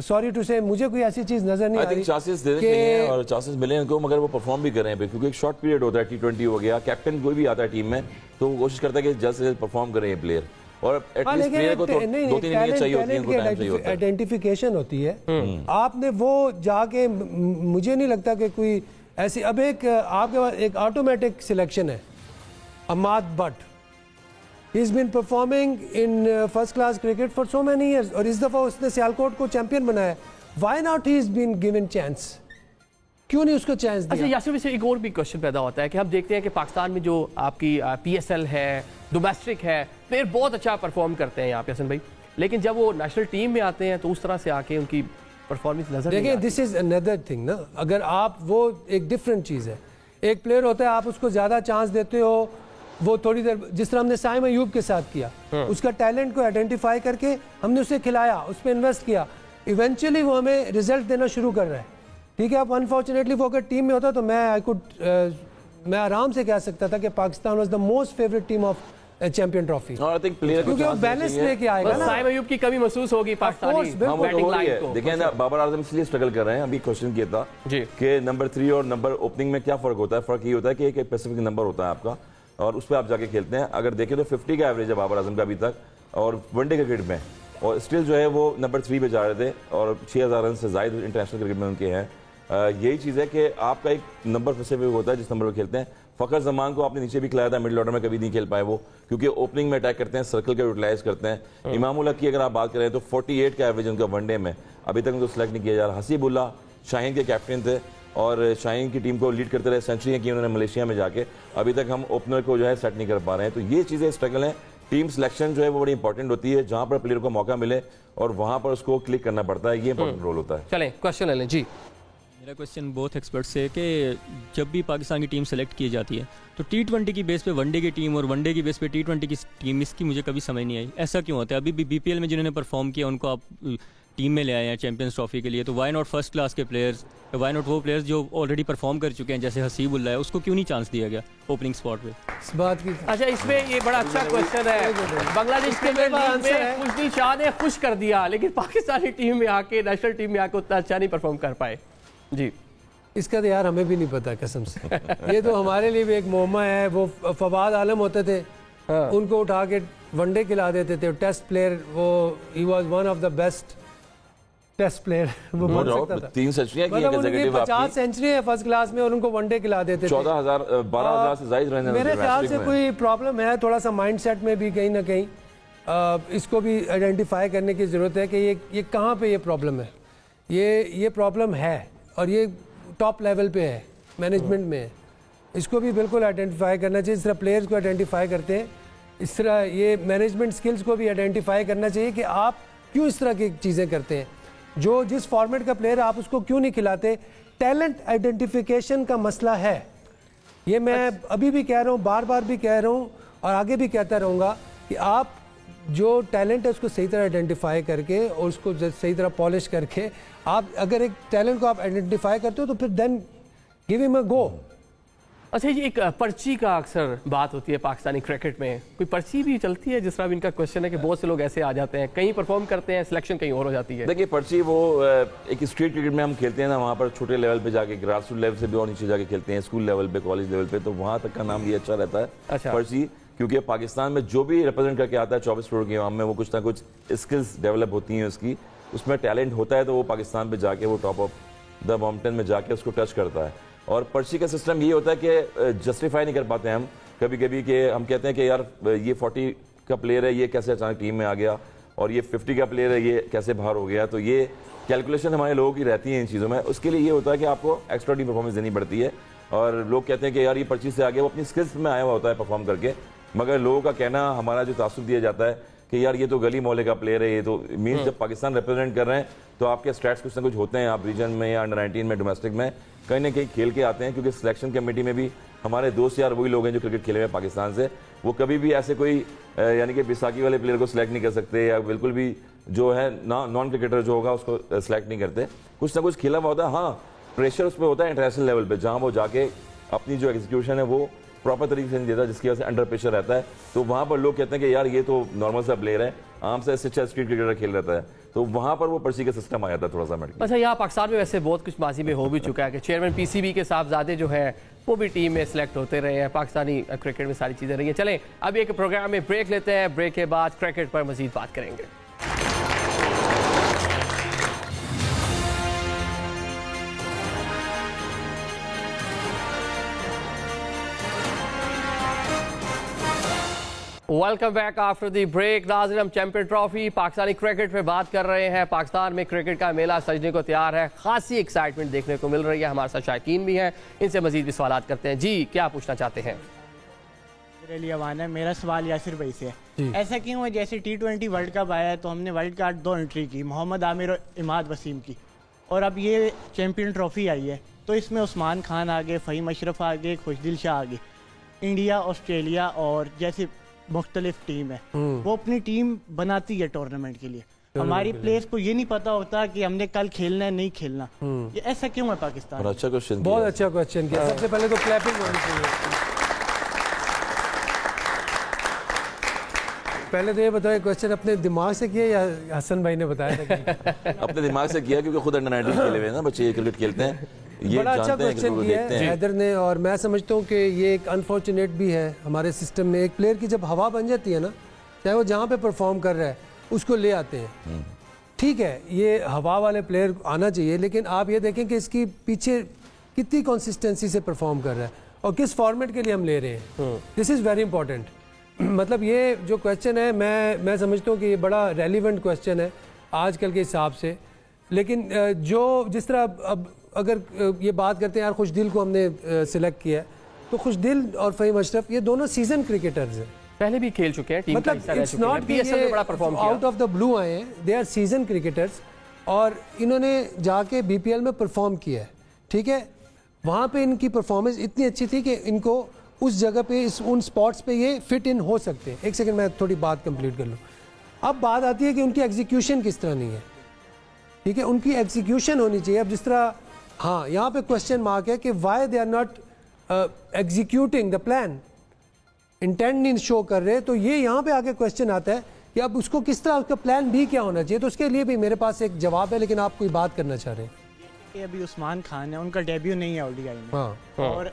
सॉरी टू से, मुझे कोई ऐसी चीज़ नज़र नहीं आ रही। चांसेस देने चाहिए और चांसेस मिले उनको, मगर वो परफॉर्म भी कर रहे हैं, क्योंकि एक शॉर्ट पीरियड होता है, T20 हो गया, कैप्टन कोई भी आता है टीम में तो वो कोशिश करता है कि जल्द से जल्द परफॉर्म करें ये प्लेयर, और एटलीस्ट प्लेयर को तो 2-3 इनिंग्स चाहिए होती है, उनको टाइम चाहिए होता है, आइडेंटिफिकेशन होती है। आपने वो जाके, मुझे नहीं लगता कि कोई ऐसी, अब एक आपके पास एक ऑटोमेटिक सिलेक्शन है, अमाद but, he has been performing in first class cricket for so many years, और इस दफ़ा उसने सियालकोट को चैंपियन बनाया। Why not he has been given chance? क्यों नहीं उसको चांस दिया? अच्छा यासिर, वैसे एक और भी क्वेश्चन पैदा होता है कि हम देखते हैं कि पाकिस्तान में जो आपकी PSL है, डोमेस्टिक है, प्लेयर बहुत अच्छा परफॉर्म करते हैं यहाँ पे हसन भाई, लेकिन जब वो नेशनल टीम में आते हैं तो उस तरह से आके उनकी परफॉर्मेंस नजर नहीं आती। देखिए, दिस इज अनदर थिंग ना, अगर आप, वो एक डिफरेंट चीज़ है। एक प्लेयर होता है, आप उसको ज़्यादा चांस देते हो, वो थोड़ी देर, जिस तरह हमने साइम अयूब के साथ किया, उसका टैलेंट को आइडेंटिफाई करके हमने उसे खिलाया, उस पर इन्वेस्ट किया, इवेंचुअली वो हमें रिजल्ट देना शुरू कर रहा है। ठीक है, अब अनफॉर्चुनेटली वो अगर टीम में होता तो मैं आराम से कह सकता था कि Pakistan was the most favourite team of champion trophy, क्योंकि वो बैलेंस लेके आएगा ना। साइम अयूब की कमी महसूस होगी पाकिस्तानी बैटिंग लाइन को। देखिए ना, बाबर आजम इसलिए स्ट्रगल कर रहे हैं, अभी क्वेश्चन किया था कि नंबर 3 और नंबर ओपनिंग में क्या फर्क होता है। फर्क ये होता है कि एक स्पेसिफिक नंबर होता है आपका और उस पर आप जाके खेलते हैं। अगर देखें तो 50 का एवरेज है बाबर आजम का अभी तक और वनडे क्रिकेट में, और स्टिल जो है वो नंबर 3 पे जा रहे थे और 6000 रन से ज्यादा इंटरनेशनल क्रिकेट में उनके हैं। यही चीज़ है कि आपका एक नंबर स्पेसिफिक होता है जिस नंबर पर खेलते हैं। फ़खर जमान को आपने नीचे भी खिलाया था, मिडिल ऑर्डर में कभी नहीं खेल पाए वो, क्योंकि ओपनिंग में अटैक करते हैं, सर्कल का यूटिलाइज करते हैं। इमामुल्लाह की अगर आप बात करें तो 48 का एवरेज उनका वनडे में, अभी तक उनको सिलेक्ट नहीं किया जा रहा। हसीबुल्लाह शाहीन के कैप्टन थे और शाहीन की टीम को लीड करते रहे, सेंचुरियाँ की उन्होंने मलेशिया में जाके, अभी तक हम ओपनर को जो है सेट नहीं कर पा रहे हैं। तो ये चीज़ें स्ट्रगल हैं। टीम सिलेक्शन जो है वो बड़ी इंपॉर्टेंट होती है, जहाँ पर प्लेयर को मौका मिले और वहाँ पर उसको क्लिक करना पड़ता है, ये इंपॉर्टेंट रोल होता है। चलें क्वेश्चन ले लें जी। मेरा क्वेश्चन बहुत एक्सपर्ट से कि जब भी पाकिस्तान की टीम सेलेक्ट की जाती है तो T20 की बेस पे वनडे की टीम और वनडे की बेस पे T20 की टीम, इसकी मुझे कभी समझ नहीं आई, ऐसा क्यों होता है? अभी भी BPL में जिन्होंने परफॉर्म किया उनको आप टीम में ले आए हैं चैंपियंस ट्रॉफी के लिए, तो वाई नॉट फर्स्ट क्लास के प्लेयर्स, वाई नॉट वो प्लेयर्स जो ऑलरेडी परफॉर्म कर चुके हैं जैसे हसीबुल्लाह है, उसको क्यों नहीं चांस दिया गया ओपनिंग स्पॉट पे? इस बात की अच्छा, इसमें ये बड़ा अच्छा क्वेश्चन है। बांग्लादेश के में खुशदिल शाह ने खुश कर दिया, लेकिन पाकिस्तानी टीम में आके, नेशनल टीम में आके उतना अच्छा नहीं परफॉर्म कर पाए जी। इसका तो यार हमें भी नहीं पता कसम से। ये तो हमारे लिए भी एक मोहमा है। वो फवाद आलम होते थे, उनको उठा के वनडे खिला देते थे। टेस्ट प्लेयर, वो ही was one of the best test player, वो बन सकता था। 3 सेंचुरियां की एग्जीक्यूटिव 50 सेंचुरी है फर्स्ट क्लास में और उनको वनडे खिला देते थे। 12,000 से ज्यादा रन। मेरे ख्याल से कोई प्रॉब्लम है थोड़ा सा माइंडसेट में भी कहीं ना कहीं। इसको भी आइडेंटिफाई करने की ज़रूरत है कि ये कहाँ पे ये प्रॉब्लम है। ये प्रॉब्लम है और ये टॉप लेवल पे है, मैनेजमेंट में है। इसको भी बिल्कुल आइडेंटिफाई करना चाहिए। इस तरह प्लेयर्स को आइडेंटिफाई करते हैं, इस तरह ये मैनेजमेंट स्किल्स को भी आइडेंटिफाई करना चाहिए कि आप क्यों इस तरह की चीज़ें करते हैं। जो जिस फॉर्मेट का प्लेयर आप उसको क्यों नहीं खिलाते। टैलेंट आइडेंटिफिकेशन का मसला है। ये मैं अभी भी कह रहा हूँ, बार बार भी कह रहा हूँ और आगे भी कहता रहूँगा कि आप जो टैलेंट है उसको सही तरह आइडेंटिफाई करके और उसको सही तरह पॉलिश करके, आप अगर एक टैलेंट को आप आइडेंटिफाई करते हो तो फिर देन गिव हिम अ गो। अच्छा, ये एक पर्ची का अक्सर बात होती है पाकिस्तानी क्रिकेट में, कोई पर्ची भी चलती है? जिस तरह इनका क्वेश्चन है कि बहुत से लोग ऐसे आ जाते हैं, कहीं परफॉर्म करते हैं, सिलेक्शन कहीं और हो जाती है। देखिए, पर्ची वो एक स्ट्रीट क्रिकेट में हम खेलते हैं ना, वहाँ पर छोटे लेवल पे जाके, ग्रास रूट लेवल से भी और नीचे जाके खेलते हैं, स्कूल लेवल पे, कॉलेज लेवल पे, तो वहाँ तक का नाम ये अच्छा रहता है। अच्छा। पर्ची, क्योंकि पाकिस्तान में जो भी रिप्रेजेंट करके आता है 24 करोड़ की आवाम में, वो कुछ ना कुछ स्किल्स डेवलप होती हैं उसकी, उसमें टैलेंट होता है तो वो पाकिस्तान पे जाके वो टॉप ऑफ द माउंटेन में जाके उसको टच करता है। और पर्ची का सिस्टम ये होता है कि जस्टिफाई नहीं कर पाते हम कभी कभी कि हम कहते हैं कि यार ये 40 का प्लेयर है, ये कैसे अचानक टीम में आ गया, और ये 50 का प्लेयर है, ये कैसे बाहर हो गया। तो ये कैलकुलेशन हमारे लोगों की रहती है इन चीज़ों में। उसके लिए ये होता है कि आपको एक्स्ट्रा टीम परफॉर्मेंस देनी पड़ती है, और लोग कहते हैं कि यार ये पर्ची से आगे, वो अपनी स्किल्स में आया हुआ होता है परफॉर्म करके, मगर लोगों का कहना, हमारा जो तासुब दिया जाता है कि यार ये तो गली मोहल्ले का प्लेयर है, ये तो मीन्स जब पाकिस्तान रिप्रेजेंट कर रहे हैं तो आपके स्टैट्स कुछ ना कुछ होते हैं। आप रीजन में या अंडर 19 में, डोमेस्टिक में कहीं ना कहीं खेल के आते हैं, क्योंकि सिलेक्शन कमेटी में भी हमारे दोस्त यार वही लोग हैं जो क्रिकेट खेले हुए पाकिस्तान से। वो कभी भी ऐसे कोई यानी कि बिसाकी वाले प्लेयर को सिलेक्ट नहीं कर सकते, या बिल्कुल भी जो है नॉन क्रिकेटर जो होगा उसको सिलेक्ट नहीं करते। कुछ ना कुछ खेला हुआ होता है। हाँ, प्रेशर उस पर होता है इंटरनेशनल लेवल पर, जहाँ वो जाके अपनी जो एग्जीक्यूशन है वो प्रॉपर तरीके से नहीं देता, जिसकी वजह से अंडर प्रेशर रहता है। तो वहाँ पर लोग कहते हैं कि यार ये तो नॉर्मल सा प्लेयर है, आम से स्ट्रीट क्रिकेटर खेल रहता है, तो वहाँ पर वो पर्ची का सिस्टम आ जाता है थोड़ा सा मेडिकल। अच्छा, यहाँ पाकिस्तान में वैसे बहुत कुछ माजी में हो भी चुका है कि चेयरमैन PCB के साहबजादे जो है वो भी टीम में सिलेक्ट होते रहे हैं। पाकिस्तानी क्रिकेट में सारी चीज़ें रही हैं। चलें अब एक प्रोग्राम में ब्रेक लेते हैं, ब्रेक के बाद क्रिकेट पर मजीद बात करेंगे। Welcome back after the break. नाज़रीन, हम चैंपियन ट्रॉफी पाकिस्तानी क्रिकेट पे बात कर रहे हैं। पाकिस्तान में क्रिकेट का मेला सजने को तैयार है, खासी एक्साइटमेंट देखने को मिल रही है। हमारे साथ शायकीन भी हैं, इनसे मजीद भी सवाल करते हैं। जी, क्या पूछना चाहते हैं? मेरे लिए आवान है। मेरा सवाल यासिर भाई से है, ऐसा क्यों है जैसे T20 वर्ल्ड कप आया है तो हमने वर्ल्ड कार्ड 2 एंट्री की, मोहम्मद आमिर और इमाद वसीम की, और अब ये चैंपियन ट्रॉफी आई है तो इसमें उस्मान खान आ गए, फ़हीम अशरफ आ गए, खुशदिल शाह आ गए। इंडिया, ऑस्ट्रेलिया और जैसे मुख्तलिफ टीम है वो अपनी टीम बनाती है टूर्नामेंट के लिए, हमारी प्लेयर्स को ये नहीं पता होता कि हमने कल खेलना है नहीं खेलना। ये ऐसा क्यों है पाकिस्तान? अच्छा क्वेश्चन, बहुत अच्छा क्वेश्चन किया। सबसे पहले तो क्लैपिंग होनी चाहिए। पहले तो ये बताओ, क्वेश्चन अपने दिमाग से किया या हसन भाई ने बताया था? अपने दिमाग से किया, क्योंकि खुद अंडर 19 खेले हुए हैं ना बच्चे, क्रिकेट खेलते हैं, ये बड़ा अच्छा क्वेश्चन किया है हैदर ने। और मैं समझता हूँ कि ये एक अनफॉर्चुनेट भी है हमारे सिस्टम में। एक प्लेयर की जब हवा बन जाती है ना, चाहे वो जहाँ पे परफॉर्म कर रहा है उसको ले आते हैं। ठीक है, ये हवा वाले प्लेयर आना चाहिए, लेकिन आप ये देखें कि इसकी पीछे कितनी कंसिस्टेंसी से परफॉर्म कर रहा है और किस फॉर्मेट के लिए हम ले रहे हैं। This is very important. मतलब ये जो क्वेश्चन है, मैं समझता हूँ कि ये बड़ा रेलिवेंट क्वेश्चन है आजकल के हिसाब से। लेकिन जो जिस तरह अब अगर ये बात करते हैं यार, खुशदिल को हमने सिलेक्ट किया है, तो खुशदिल और फ़हीम अशरफ ये दोनों सीजन क्रिकेटर्स हैं, पहले भी खेल चुके हैं, टीम का हिस्सा रह इट्स चुके हैं, नॉट पीएसएल में बड़ा परफॉर्म किया, आउट ऑफ द ब्लू आए हैं, दे आर सीजन क्रिकेटर्स और इन्होंने जाके बीपीएल में परफॉर्म किया है। ठीक है, वहाँ पे इनकी परफॉर्मेंस इतनी अच्छी थी कि इनको उस जगह पे उन स्पॉट्स पे ये फिट इन हो सकते हैं। एक सेकंड मैं थोड़ी बात कंप्लीट कर लूँ। अब बात आती है कि उनकी एग्जीक्यूशन किस तरह नहीं है। ठीक है, उनकी एग्जीक्यूशन होनी चाहिए। अब जिस तरह हाँ, यहाँ पे क्वेश्चन मार्क है कि why they are not executing the plan, intent नहीं शो कर रहे। तो ये यहाँ पे आके क्वेश्चन आता है कि अब उसको किस तरह, उसका प्लान बी क्या होना चाहिए। तो उसके लिए भी मेरे पास एक जवाब है, लेकिन आप कोई बात करना चाह रहे हैं। कि अभी उस्मान खान है, उनका डेब्यू नहीं है ओडीआई में। हाँ। और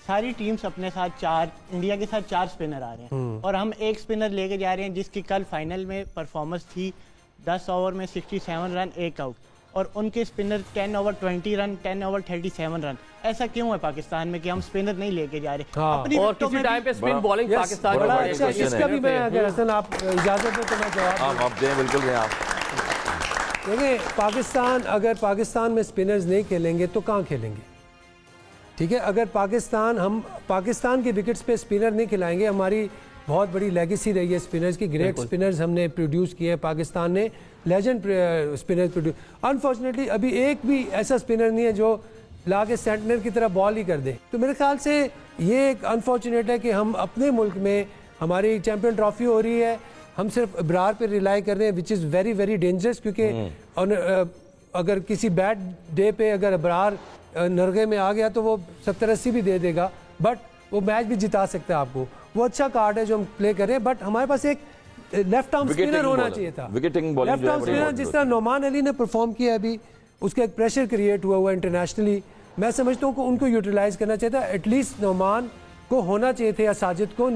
सारी टीम्स अपने साथ इंडिया के साथ 4 स्पिनर आ रहे हैं और हम एक स्पिनर लेके जा रहे हैं जिसकी कल फाइनल में परफॉर्मेंस थी 10 ओवर में 67 रन 1 आउट, और उनके spinner 10 over 20 run 10 over 37 run. ऐसा क्यों है पाकिस्तान में कि हम स्पिनर नहीं लेके जा रहे? हाँ। और किसी टाइम पे स्पिन बॉलिंग पाकिस्तान बड़ा में अच्छा, इसका भी मैं अगर हसन आप इजाजत दें तो मैं जवाब आप दें, बिल्कुल दें आप। देखिए, पाकिस्तान अगर पाकिस्तान में स्पिनर्स नहीं खेलेंगे तो कहाँ खेलेंगे? ठीक है, अगर हम पाकिस्तान के विकेट्स पे स्पिनर नहीं खिलाएंगे, हमारी बहुत बड़ी लेगेसी रही है स्पिनर्स की, ग्रेट स्पिनर्स हमने प्रोड्यूस किए हैं, पाकिस्तान ने लेजेंड स्पिनर्स प्रोड्यूस। अनफॉर्चुनेटली अभी एक भी ऐसा स्पिनर नहीं है जो ला के सेंटनर की तरह बॉल ही कर दे। तो मेरे ख्याल से ये एक अनफॉर्चुनेट है कि हम अपने मुल्क में, हमारी चैम्पियन ट्रॉफी हो रही है, हम सिर्फ इब्रार पे रिलाई कर रहे हैं, which is very very dangerous. क्योंकि अगर किसी बैड डे पे अगर इब्रार नरगे में आ गया तो वो 70-80 भी दे देगा, बट वो मैच भी जिता सकता है आपको। वो अच्छा कार्ड है जो हम प्ले कर रहे हैं, बट हमारे पास एक लेफ्ट आर्म स्पिनर होना चाहिए था। लेफ्ट आर्म स्पिनर जिस तरह नोमान अली ने परफॉर्म किया अभी, उसका एक प्रेशर क्रिएट हुआ इंटरनेशनली। मैं समझता हूँ कि उनको यूटिलाइज करना चाहिए था। एटलीस्ट नोमान को होना चाहिए थे या साजिद को,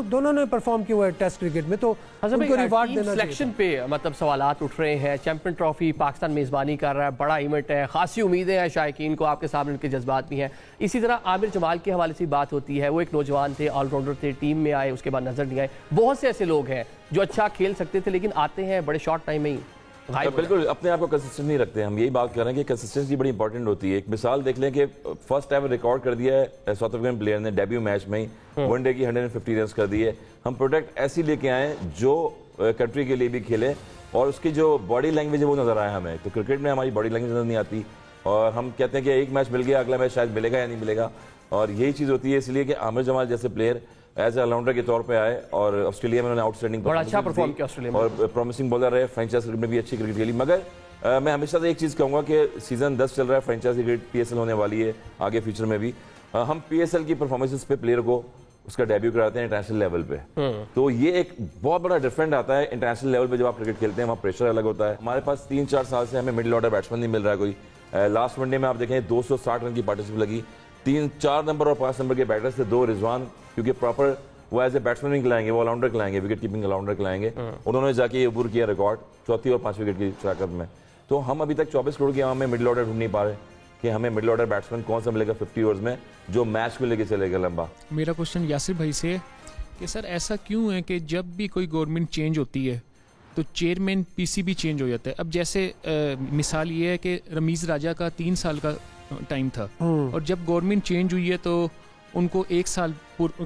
दोनों ने परफॉर्म किया हुआ है टेस्ट क्रिकेट में, तो उनको रिवार्ड देना चाहिए। सिलेक्शन पे मतलब सवालात उठ रहे हैं। चैंपियन ट्रॉफी पाकिस्तान मेज़बानी कर रहा है, बड़ा इवेंट है, खासी उम्मीदें हैं शायकीन को, आपके सामने उनके जज्बात भी हैं। इसी तरह आमिर जमाल के हवाले से बात होती है, वो एक नौजवान थे, ऑलराउंडर थे, टीम में आए, उसके बाद नजर नहीं आए। बहुत से ऐसे लोग हैं जो अच्छा खेल सकते थे लेकिन आते हैं बड़े शॉर्ट टाइम में ही। बिल्कुल अपने आप को कंसिस्टेंट नहीं रखते। हम यही बात कर रहे हैं कि कंसिस्टेंसी बड़ी इंपॉर्टेंट होती है। एक मिसाल देख लें कि फर्स्ट एवर रिकॉर्ड कर दिया है साउथ अफ्रीकन प्लेयर ने डेब्यू मैच में ही, वनडे की 150 रन कर दिए। हम प्रोडक्ट ऐसी लेके आए जो कंट्री के लिए भी खेले और उसकी जो बॉडी लैंग्वेज है वो नजर आया हमें। तो क्रिकेट में हमारी बॉडी लैंग्वेज नजर नहीं आती और हम कहते हैं कि एक मैच मिल गया, अगला मैच शायद मिलेगा या नहीं मिलेगा, और यही चीज़ होती है। इसलिए कि आमिर जमाल जैसे प्लेयर एज ए ऑलराउंडर के तौर पे आए और ऑस्ट्रेलिया में उन्होंने आउटस्टैंडिंग अच्छा परफॉर्म किया ऑस्ट्रेलिया में और प्रॉमिसिंग बॉलर रहे, फ्रेंचाइज क्रिकेट में भी अच्छी क्रिकेट खेली। मगर मैं हमेशा से एक चीज़ कहूँगा कि सीजन 10 चल रहा है, फ्रेंचाइज क्रिकेट PSL होने वाली है आगे फ्यूचर में भी। हम PSL की परफॉर्मेंसेस पे प्लेयर को उसका डेब्यू कराते हैं इंटरनेशनल लेवल पे, तो ये एक बहुत बड़ा डिफरेंट आता है। इंटरनेशनल लेवल पे जब आप क्रिकेट खेलते हैं वहाँ प्रेशर अलग होता है। हमारे पास 3-4 साल से हमें मिडिल ऑर्डर बैट्समैन नहीं मिल रहा है कोई। लास्ट वनडे में आप देखें 260 रन की पार्टनरशिप लगी, 3-4 नंबर और 5 नंबर के बैटर्स थे, 2 रिजवान, क्योंकि प्रॉपर वो एज ए बैट्समैन नहीं खिलाएंगे, वो ऑलराउंडर खिलाएंगे, विकेट कीपिंग ऑलराउंडर खिलाएंगे। उन्होंने जाके ये अबूर किया रिकॉर्ड 4थी और 5वीं विकेट की शराकत में। तो हम अभी तक 24 करोड़ की आवाम में मिडिल ऑर्डर ढूंढ नहीं पा रहे कि हमें मिडिल ऑर्डर बैट्समैन कौन सा मिलेगा 50 ओवर्स में जो मैच को लेके चलेगा लंबा। मेरा क्वेश्चन यासिर भाई से कि सर ऐसा क्यों है कि जब भी कोई गवर्नमेंट चेंज होती है तो चेयरमैन PC भी चेंज हो जाता है। अब जैसे मिसाल ये है कि रमीज़ राजा का 3 साल का टाइम था और जब गवर्नमेंट चेंज हुई है तो उनको 1 साल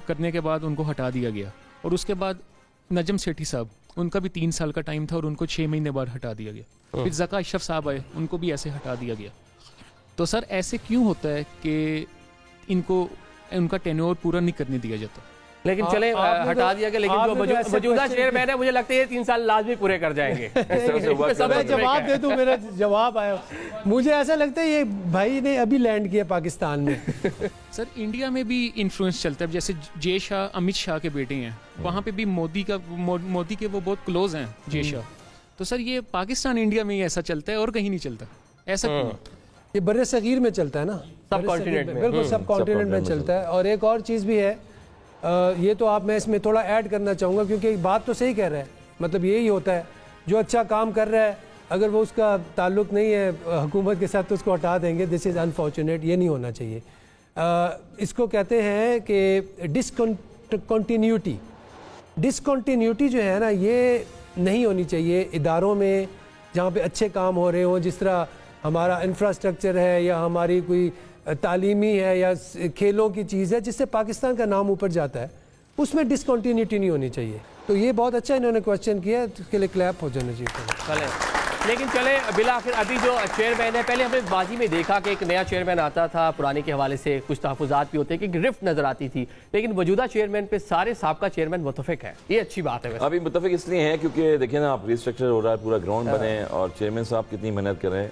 करने के बाद उनको हटा दिया गया, और उसके बाद नजम सेठी साहब, उनका भी 3 साल का टाइम था और उनको 6 महीने बाद हटा दिया गया। फिर ज़का अशरफ साहब आए, उनको भी ऐसे हटा दिया गया। तो सर ऐसे क्यों होता है कि इनको उनका टेन्योर पूरा नहीं करने दिया जाता? लेकिन चले हटा दिया गया, लेकिन जो मौजूदा चेयरमैन है मुझे लगता है ये 3 साल लाजमी पूरे कर जाएंगे। मैं जवाब दे दूं, मेरा जवाब आया, मुझे ऐसा लगता है ये भाई ने अभी लैंड किया पाकिस्तान में। सर इंडिया में भी इन्फ्लुएंस चलता है, जैसे जय शाह अमित शाह के बेटे हैं, वहाँ पे भी मोदी के वो बहुत क्लोज हैं जय शाह। तो सर ये पाकिस्तान इंडिया में ही ऐसा चलता है और कहीं नहीं चलता, ऐसा क्यों? ये बर्रे सगीर में चलता है ना, सब कॉन्टिनेंट में, बिल्कुल सब कॉन्टिनेंट में चलता है। और एक और चीज़ भी है, ये तो आप, मैं इसमें थोड़ा ऐड करना चाहूँगा क्योंकि बात तो सही कह रहा है, मतलब यही होता है जो अच्छा काम कर रहा है अगर वो उसका ताल्लुक़ नहीं है हुकूमत के साथ तो उसको हटा देंगे। दिस इज़ अनफॉर्चुनेट, ये नहीं होना चाहिए। इसको कहते हैं कि डिसकंटिन्यूटी जो है ना, ये नहीं होनी चाहिए इदारों में जहाँ पे अच्छे काम हो रहे हों, जिस तरह हमारा इंफ्रास्ट्रक्चर है या हमारी कोई तालीमी है या खेलों की चीज़ है जिससे पाकिस्तान का नाम ऊपर जाता है, उसमें डिसकंटिन्यूटी नहीं होनी चाहिए। तो ये बहुत अच्छा इन्होंने क्वेश्चन किया, इसके लिए क्लैप हो जाना चाहिए। लेकिन चले बिला आखिर अभी जो चेयरमैन है, पहले हमने बाजी में देखा कि एक नया चेयरमैन आता था, पुराने के हवाले से कुछ तहफ़्फ़ुज़ात भी होते हैं कि रिफ्ट नज़र आती थी, लेकिन मौजूदा चेयरमैन पे सारे साबका चेयरमैन मुतफ़िक है, ये अच्छी बात है। अभी मुतफ़िक इसलिए है क्योंकि देखिए ना, आप रिस्ट्रक्चर हो रहा है, पूरा ग्राउंड बने और चेयरमैन साहब कितनी मेहनत कर रहे हैं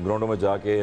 ग्राउंडों में जाके।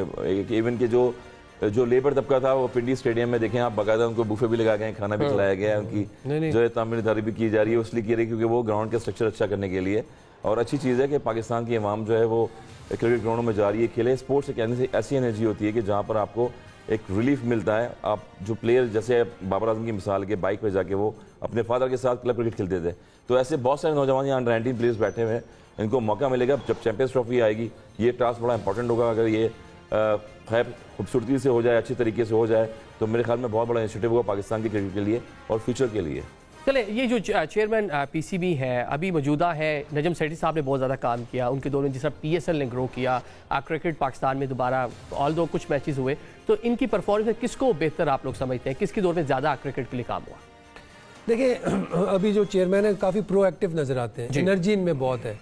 इवन के जो लेबर तबका था वो पिंडी स्टेडियम में देखें आप, बाकायदा उनको बुफे भी लगा गए, खाना भी खिलाया गया है, उनकी जो है तामीरदारी भी की जा रही है, इसलिए की रही है क्योंकि वो ग्राउंड का स्ट्रक्चर अच्छा करने के लिए। और अच्छी चीज़ है कि पाकिस्तान की आवाम जो है वो क्रिकेट ग्राउंडों में जा रही है खेले। स्पोर्ट्स एक ऐसी एनर्जी होती है कि जहाँ पर आपको एक रिलीफ मिलता है। आप जो प्लेयर, जैसे बाबर आजम की मिसाल के, बाइक पर जाके वो अपने फादर के साथ क्लब क्रिकेट खेलते थे, तो ऐसे बहुत सारे नौजवान यहाँ अंडर 19 प्लेयर्स बैठे हुए हैं, इनको मौका मिलेगा जब चैंपियंस ट्रॉफी आएगी। ये टास्क बड़ा इंपॉर्टेंट होगा, अगर ये खैर खूबसूरती से हो जाए, अच्छी तरीके से हो जाए, तो मेरे ख्याल में बहुत बड़ा इनिशिएटिव होगा पाकिस्तान के क्रिकेट के लिए और फ्यूचर के लिए। चले, ये जो चेयरमैन पीसीबी है अभी मौजूदा है, नजम सेठी साहब ने बहुत ज़्यादा काम किया, उनके दोनों जिस तरह पीएसएल ने ग्रो किया, क्रिकेट पाकिस्तान में दोबारा ऑल दो कुछ मैचेस हुए, तो इनकी परफॉर्मेंस में किसको बेहतर आप लोग समझते हैं, किसके दौर में ज़्यादा क्रिकेट के लिए काम हुआ? देखिए अभी जो चेयरमैन है काफ़ी प्रोएक्टिव नज़र आते हैं, एनर्जी इनमें बहुत है,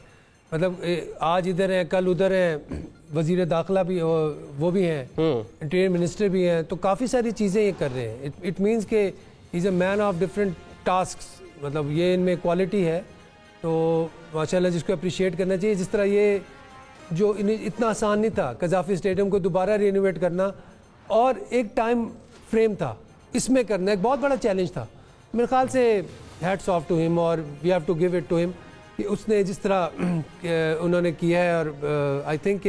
मतलब आज इधर हैं कल उधर हैं, वजीर दाखिला भी वो भी हैं, इंटीरियर मिनिस्टर भी हैं, तो काफ़ी सारी चीज़ें ये कर रहे हैं। इट मीन्स के is a man of different tasks, मतलब ये इनमें क्वालिटी है, तो माशाल्लाह जिसको अप्रिशिएट करना चाहिए। जिस तरह ये जो इतना आसान नहीं था कज़ाफ़ी स्टेडियम को दोबारा रिनोवेट करना, और एक टाइम फ्रेम था इसमें करना, एक बहुत बड़ा चैलेंज था। मेरे ख्याल से हैट्स ऑफ टू हिम और we have to give it to him कि उसने जिस तरह उन्होंने किया है, और I think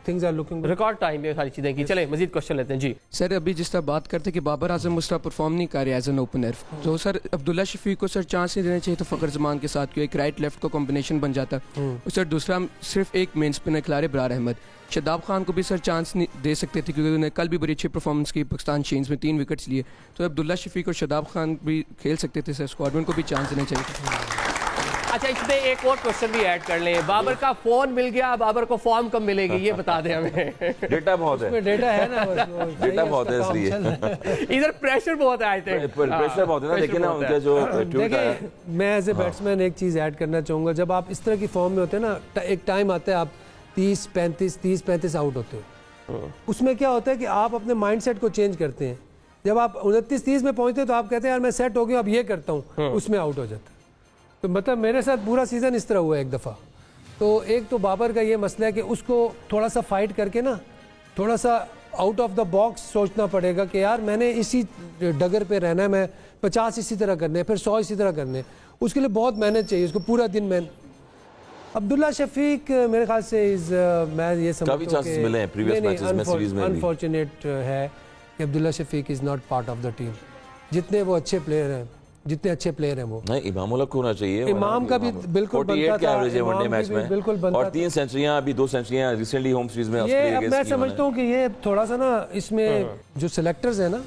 things are looking record time में सारी चीज़ें की। चले मजीद क्वेश्चन लेते हैं जी। सर अभी जिस तरह बात करते हैं कि बाबर आजम उस तरह परफॉर्म नहीं कर रहे एज एन ओपनर, तो सर अब्दुल्ला शफीक को सर चांस नहीं देना चाहिए तो फ़खर जमान के साथ क्यों एक राइट लेफ्ट को कॉम्बिनेशन बन जाता, और सर दूसरा सिर्फ एक मेन स्पिनर खिला इब्रार अहमद, शादाब खान को भी सर चांस नहीं दे सकते थे क्योंकि उन्होंने कल भी बड़ी अच्छी परफॉर्मेंस की, पाकिस्तान चेंज में 3 विकेट्स लिए, तो अब्दुल्ला शफीक और शादाब खान भी खेल सकते थे सर स्क्वाड में, उनको भी चांस देना चाहिए। अच्छा, इसमें एक और क्वेश्चन भी ऐड कर लें, बाबर का फोन मिल गया, बाबर को फॉर्म कब मिलेगी ये बता दें हमें। डेटा बहुत है, डेटा है ना, डेटा बहुत है इसलिए इधर प्रेशर बहुत है, आई थिंक प्रेशर बहुत है ना। देखिए ना उनका जो देखिए, मैं एज ए बैट्समैन एक चीज़ ऐड करना चाहूँगा, जब आप इस तरह की फॉर्म में होते हैं ना, एक टाइम आता है आप 30-35 आउट होते हो, उसमें क्या होता है कि आप अपने माइंडसेट को चेंज करते हैं। जब आप 29-30 में पहुँचते हैं तो आप कहते हैं यार मैं सेट हो गया, अब ये करता हूँ, उसमें आउट हो जाता है। तो मतलब मेरे साथ पूरा सीज़न इस तरह हुआ एक दफ़ा। तो एक तो बाबर का ये मसला है कि उसको थोड़ा सा फाइट करके ना, थोड़ा सा आउट ऑफ द बॉक्स सोचना पड़ेगा कि यार मैंने इसी डगर पे रहना है, मैं 50 इसी तरह करने हैं, फिर 100 इसी तरह करने हैं, उसके लिए बहुत मेहनत चाहिए, उसको पूरा दिन मेहनत। अब्दुल्ला शफीक मेरे ख्याल से मैं ये समझता हूँ अनफॉर्चुनेट है कि Abdullah Shafique is not part of the team. जितने वो अच्छे प्लेयर हैं, जितने अच्छे प्लेयर हैं, वो नहीं इमामुल्लाह को होना चाहिए। इमाम का भी बिल्कुल बनता था, एवरेज है वनडे मैच में, बिल्कुल बनता, और 3 सेंचुरियां, अभी 2 सेंचुरियां रिसेंटली होम सीरीज में। ये मैं समझता हूँ कि ये थोड़ा सा ना, इसमें जो सिलेक्टर्स है ना,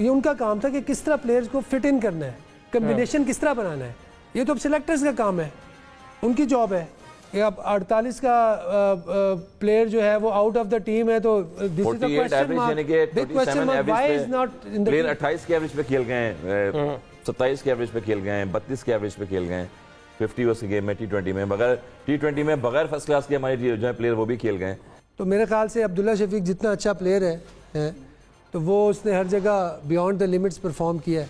ये उनका काम था कि किस तरह प्लेयर्स को फिट इन करना है, कम्बिनेशन किस तरह बनाना है, ये तो अब सिलेक्टर्स का काम है, उनकी जॉब है कि अब 48 का प्लेयर जो है वो आउट ऑफ द टीम है, तो this is the question mark, big question mark, why is not in the player 28 के एवरेज पे खेल गए हैं, 27 के एवरेज पे खेल गए हैं, 32 के एवरेज पे खेल गए हैं 50 ओवर्स के गेम में, T20 में बगैर T20 में बगैर फर्स्ट क्लास के हमारे जो है प्लेयर वो भी खेल गए। तो मेरे ख्याल से अब्दुल्ला शफीक जितना अच्छा प्लेयर है तो वो उसने हर जगह बियॉन्ड द लिमिट्स परफॉर्म किया है।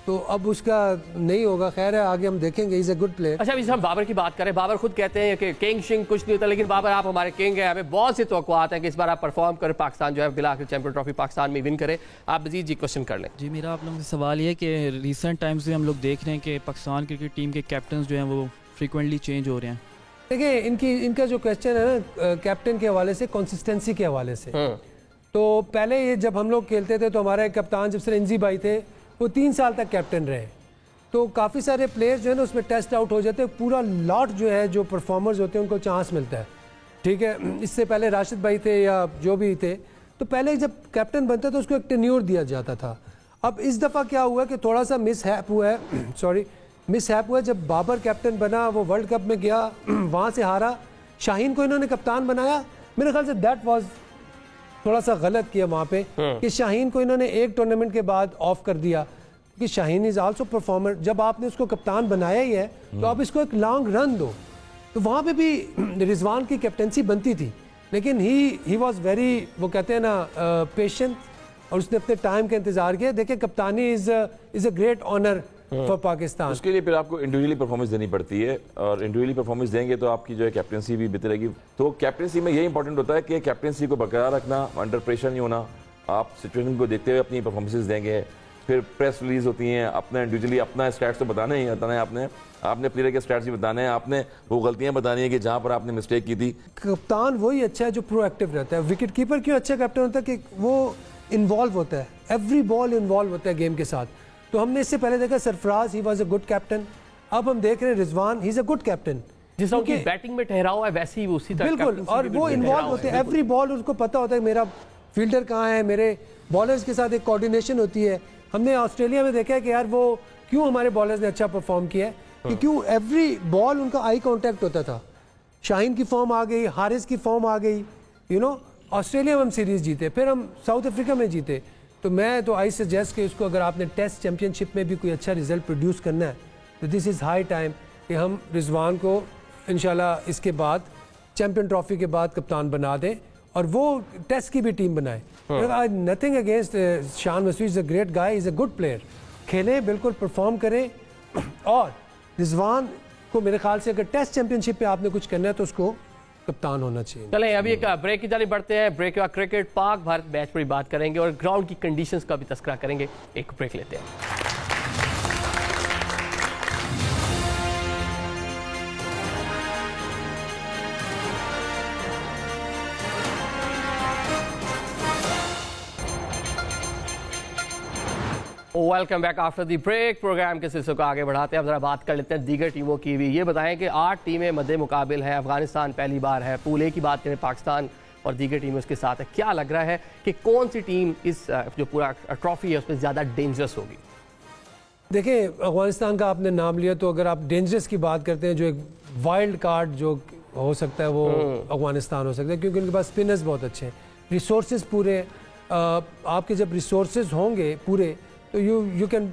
तो अब उसका नहीं होगा। खैर है, आगे हम देखेंगे। Is a good player. अच्छा, अभी हम बाबर की बात करें, बाबर खुद कहते हैं कि किंग शिंग कुछ नहीं होता, लेकिन बाबर आप हमारे किंग हैं, हमें बहुत सी तवक्कुआत हैं कि इस बार आप परफॉर्म करें, पाकिस्तान जो है बिला आखिर चैंपियन ट्रॉफी पाकिस्तान में विन करे। आप मजीद जी क्वेश्चन कर लें। जी, मेरा आप लोगों से सवाल ये है कि रिसेंट टाइम्स में हम लोग देख रहे हैं कि पाकिस्तान क्रिकेट टीम के कैप्टन जो हैं वो फ्रीक्वेंटली चेंज हो रहे हैं। देखिए, इनका जो क्वेश्चन है ना कैप्टन के हवाले से, कंसिस्टेंसी के हवाले से, तो पहले ये जब हम लोग खेलते थे तो हमारे कप्तान जब सरंजी भाई थे वो 3 साल तक कैप्टन रहे, तो काफ़ी सारे प्लेयर्स जो है ना उसमें टेस्ट आउट हो जाते हैं। पूरा लॉट जो है, जो परफॉर्मर्स होते हैं उनको चांस मिलता है, ठीक है। इससे पहले राशिद भाई थे या जो भी थे, तो पहले जब कैप्टन बनता तो उसको एक टेन्योर दिया जाता था। अब इस दफ़ा क्या हुआ कि थोड़ा सा मिस हैप हुआ है सॉरी मिस हैप हुआ है। जब बाबर कैप्टन बना, वो वर्ल्ड कप में गया, वहाँ से हारा, शाहीन को इन्होंने कप्तान बनाया। मेरे ख्याल से दैट वाज थोड़ा सा गलत किया वहाँ पे कि शाहीन को इन्होंने एक टूर्नामेंट के बाद ऑफ कर दिया कि शाहीन इज़ आल्सो परफॉर्मर। जब आपने उसको कप्तान बनाया ही है तो आप इसको एक लॉन्ग रन दो। तो वहाँ पे भी रिजवान की कैप्टनसी बनती थी, लेकिन ही वाज वेरी, वो कहते हैं ना, पेशेंट, और उसने अपने टाइम का इंतजार किया। देखिए, कप्तानी is a great honour for Pakistan. उसके लिए फिर आपको इंडिविजुअली परफॉर्मेंस देनी पड़ती है, और इंडिविजुअली परफॉर्मेंस देंगे तो आपकी जो है कैप्टनसी भी बेहतर रहेगी। तो कैप्टनसी में ये इंपॉर्टेंट होता है कि कैप्टनसी को बरकरार रखना, अंडर प्रेशर नहीं होना, आप सिचुएशन को देखते हुए अपनी परफॉर्मेंसेस देंगे। फिर प्रेस रिलीज होती हैं, अपना इंडिविजुअली अपना स्टैट्स तो बताना ही बताना है, आपने प्लेयर के स्टैट्स भी बताने हैं, आपने वो गलतियां बतानी है कि जहां पर आपने मिस्टेक की थी। कप्तान वही अच्छा है जो प्रोएक्टिव रहता है। विकेट कीपर क्यों अच्छा कैप्टन होता है कि वो इन्वॉल्व होता है, एवरी बॉल इन्वॉल्व होता है गेम के साथ। तो हमने इससे पहले देखा Sarfaraz, he was a good captain. अब हम देख रहे हैं Rizwan, he is a good captain. जिस उनकी बैटिंग में ठहराव है वैसे ही उसी तरह बिल्कुल, और वो इन्वॉल्व होते हैं, एवरी बॉल उनको पता होता है मेरा फील्डर कहाँ है, मेरे बॉलर्स के साथ एक कोऑर्डिनेशन होती है। हमने ऑस्ट्रेलिया में देखा है कि यार वो क्यों हमारे बॉलर्स ने अच्छा परफॉर्म किया है, कि क्यों एवरी बॉल उनका आई कांटेक्ट होता था। शाहीन की फॉर्म आ गई, हारिस की फॉर्म आ गई, यू नो। ऑस्ट्रेलिया में हम सीरीज जीते, फिर हम साउथ अफ्रीका में जीते। तो मैं तो आई सजेस्ट कि उसको, अगर आपने टेस्ट चैंपियनशिप में भी कोई अच्छा रिजल्ट प्रोड्यूस करना है तो दिस इज़ हाई टाइम कि हम रिजवान को इंशाल्लाह इसके बाद चैंपियन ट्रॉफी के बाद कप्तान बना दें, और वो टेस्ट की भी टीम बनाए। Nothing against Shan Masood, is a great guy, is a good player. खेलें, बिल्कुल परफॉर्म करें, और रिजवान को मेरे ख्याल से अगर टेस्ट चैंपियनशिप पे आपने कुछ करना है तो उसको कप्तान होना चाहिए। चलें, अभी एक ब्रेक की जाने बढ़ते हैं। ब्रेक के बाद क्रिकेट पाक भारत मैच पर भी बात करेंगे और ग्राउंड की कंडीशंस का भी तस्करा करेंगे। एक ब्रेक लेते हैं। Welcome back after the break. Programme के सिलसिले को आगे बढ़ाते हैं, अब जरा बात कर लेते हैं दीगर टीमों की भी। ये बताएं कि 8 टीमें मद्दे मुकाबिल है, अफगानिस्तान पहली बार है, पूल ए की बात करें पाकिस्तान और दीगर टीमें उसके साथ है। क्या लग रहा है कि कौन सी टीम इस जो पूरा ट्रॉफी है उसमें ज़्यादा डेंजरस होगी? देखिए, अफगानिस्तान का आपने नाम लिया, तो अगर आप डेंजरस की बात करते हैं, जो एक वाइल्ड कार्ड जो हो सकता है वो अफगानिस्तान हो सकता है, क्योंकि उनके पास स्पिनर्स बहुत अच्छे हैं, रिसोर्सेज पूरे। आपके जब रिसोर्सेज होंगे पूरे तो you can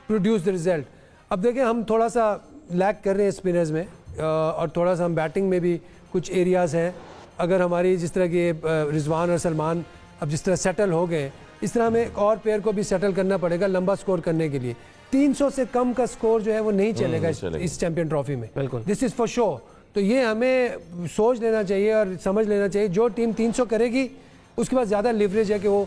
produce the result. अब देखें, हम थोड़ा सा लैक कर रहे हैं स्पिनर्स में, और थोड़ा सा हम बैटिंग में भी कुछ एरियाज़ हैं। अगर हमारी जिस तरह के रिजवान और सलमान अब जिस तरह सेटल हो गए, इस तरह हमें एक और प्लेयर को भी सेटल करना पड़ेगा लंबा स्कोर करने के लिए। 300 से कम का स्कोर जो है वो नहीं चलेगा इस चैंपियन ट्रॉफी में, दिस इज़ फॉर श्योर। तो ये हमें सोच लेना चाहिए और समझ लेना चाहिए, जो टीम 300 करेगी उसके बाद ज़्यादा लिवरेज है कि वो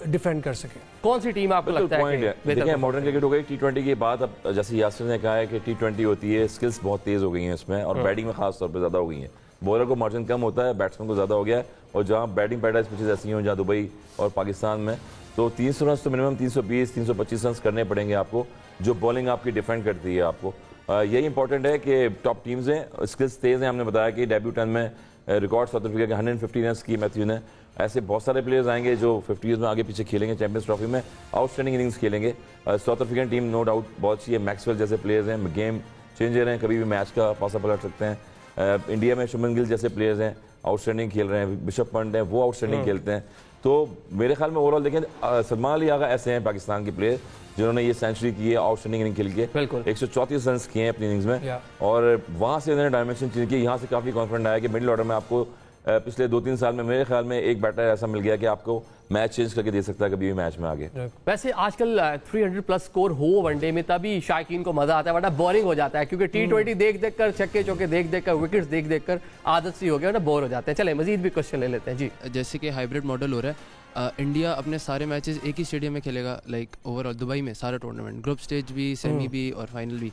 डिफेंड कर सके। कौन सी टीम आपको लगता है? देखिए, मॉडर्न क्रिकेट हो गई, T20 के बाद अब जैसे यासिर ने कहा है कि T20 होती है, स्किल्स बहुत तेज हो गई हैं इसमें, और बैटिंग में खास तौर पे ज़्यादा हो गई हैं। बॉलर को मार्जिन कम होता है, बैट्समैन को ज़्यादा हो गया है, और जहाँ बैटिंग पैटर्न्स पिचेज ऐसी हों जहाँ दुबई और पाकिस्तान में, तो 300 रन तो मिनिमम 320 325 रन करने पड़ेंगे आपको, जो बॉलिंग आपकी डिफेंड करती है आपको। यही इंपॉर्टेंट है कि टॉप टीम्स हैं, स्किल्स तेज़ हैं। हमने बताया कि डेब्यूटन में रिकॉर्ड साउथ अफ्रीका के 150 रन की मैथ्यू ने। ऐसे बहुत सारे प्लेयर्स आएंगे जो 50s में आगे पीछे खेलेंगे, चैंपियंस ट्रॉफी में आउटस्टैंडिंग इनिंग्स खेलेंगे। South African team no doubt बहुत अच्छी है, मैक्सवेल जैसे प्लेयर्स हैं, गेम चेंजर हैं, कभी भी मैच का पासा पलट सकते हैं। इंडिया में शुभमन गिल जैसे प्लेयर्स हैं, आउटस्टैंडिंग खेल रहे हैं, बिशप पंत हैं, वो आउटस्टैंडिंग खेलते हैं। तो मेरे ख्याल में ओवरऑल देखें, सलमान अली आगा ऐसे हैं पाकिस्तान के प्लेयर जिन्होंने ये सेंचुरी की है आउटस्टैंडिंग इनिंग खेल के, 134 रन किए हैं अपनी इनिंग्स में, और वहाँ से उन्होंने डायमेंशन चेंज की। यहाँ से काफ़ी कॉन्फिडेंट आया कि मिडिल ऑर्डर में आपको पिछले 2-3 साल में मेरे ख्याल में एक बैटर ऐसा मिल गया कि आपको मैच चेंज करके दे सकता है कभी भी मैच में आगे। वैसे आजकल 300 प्लस स्कोर हो वनडे में तभी शायकीन को मजा आता है, वरना बोरिंग हो जाता है क्योंकि T20 देख कर छक्के चौके देख कर विकेट्स देख कर आदत सी हो गया, वरना बोर हो जाते हैं। चले मजीद भी क्वेश्चन ले लेते हैं जी। जैसे कि हाइब्रिड मॉडल हो रहा है, इंडिया अपने सारे मैचेस एक ही स्टेडियम में खेलेगा, लाइक ओवरऑल दुबई में सारा टूर्नामेंट, ग्रुप स्टेज भी, सेमी भी और फाइनल भी।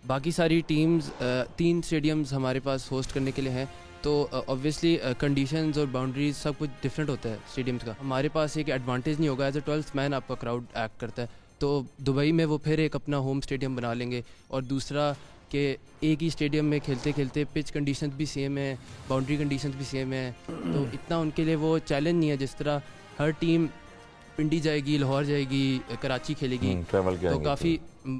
बाकी सारी टीम्स 3 स्टेडियम्स हमारे पास होस्ट करने के लिए हैं, तो ऑब्वियसली कंडीशंस और बाउंड्रीज सब कुछ डिफरेंट होता है स्टेडियम्स का। हमारे पास एक एडवांटेज नहीं होगा, एज अ 12th मैन आपका क्राउड एक्ट करता है, तो दुबई में वो फिर एक अपना होम स्टेडियम बना लेंगे। और दूसरा कि एक ही स्टेडियम में खेलते खेलते पिच कंडीशंस भी सेम है, बाउंड्री कंडीशंस भी सेम है, तो इतना उनके लिए वो चैलेंज नहीं है। जिस तरह हर टीम पिंडी जाएगी, लाहौर जाएगी, कराची खेलेगी, तो काफ़ी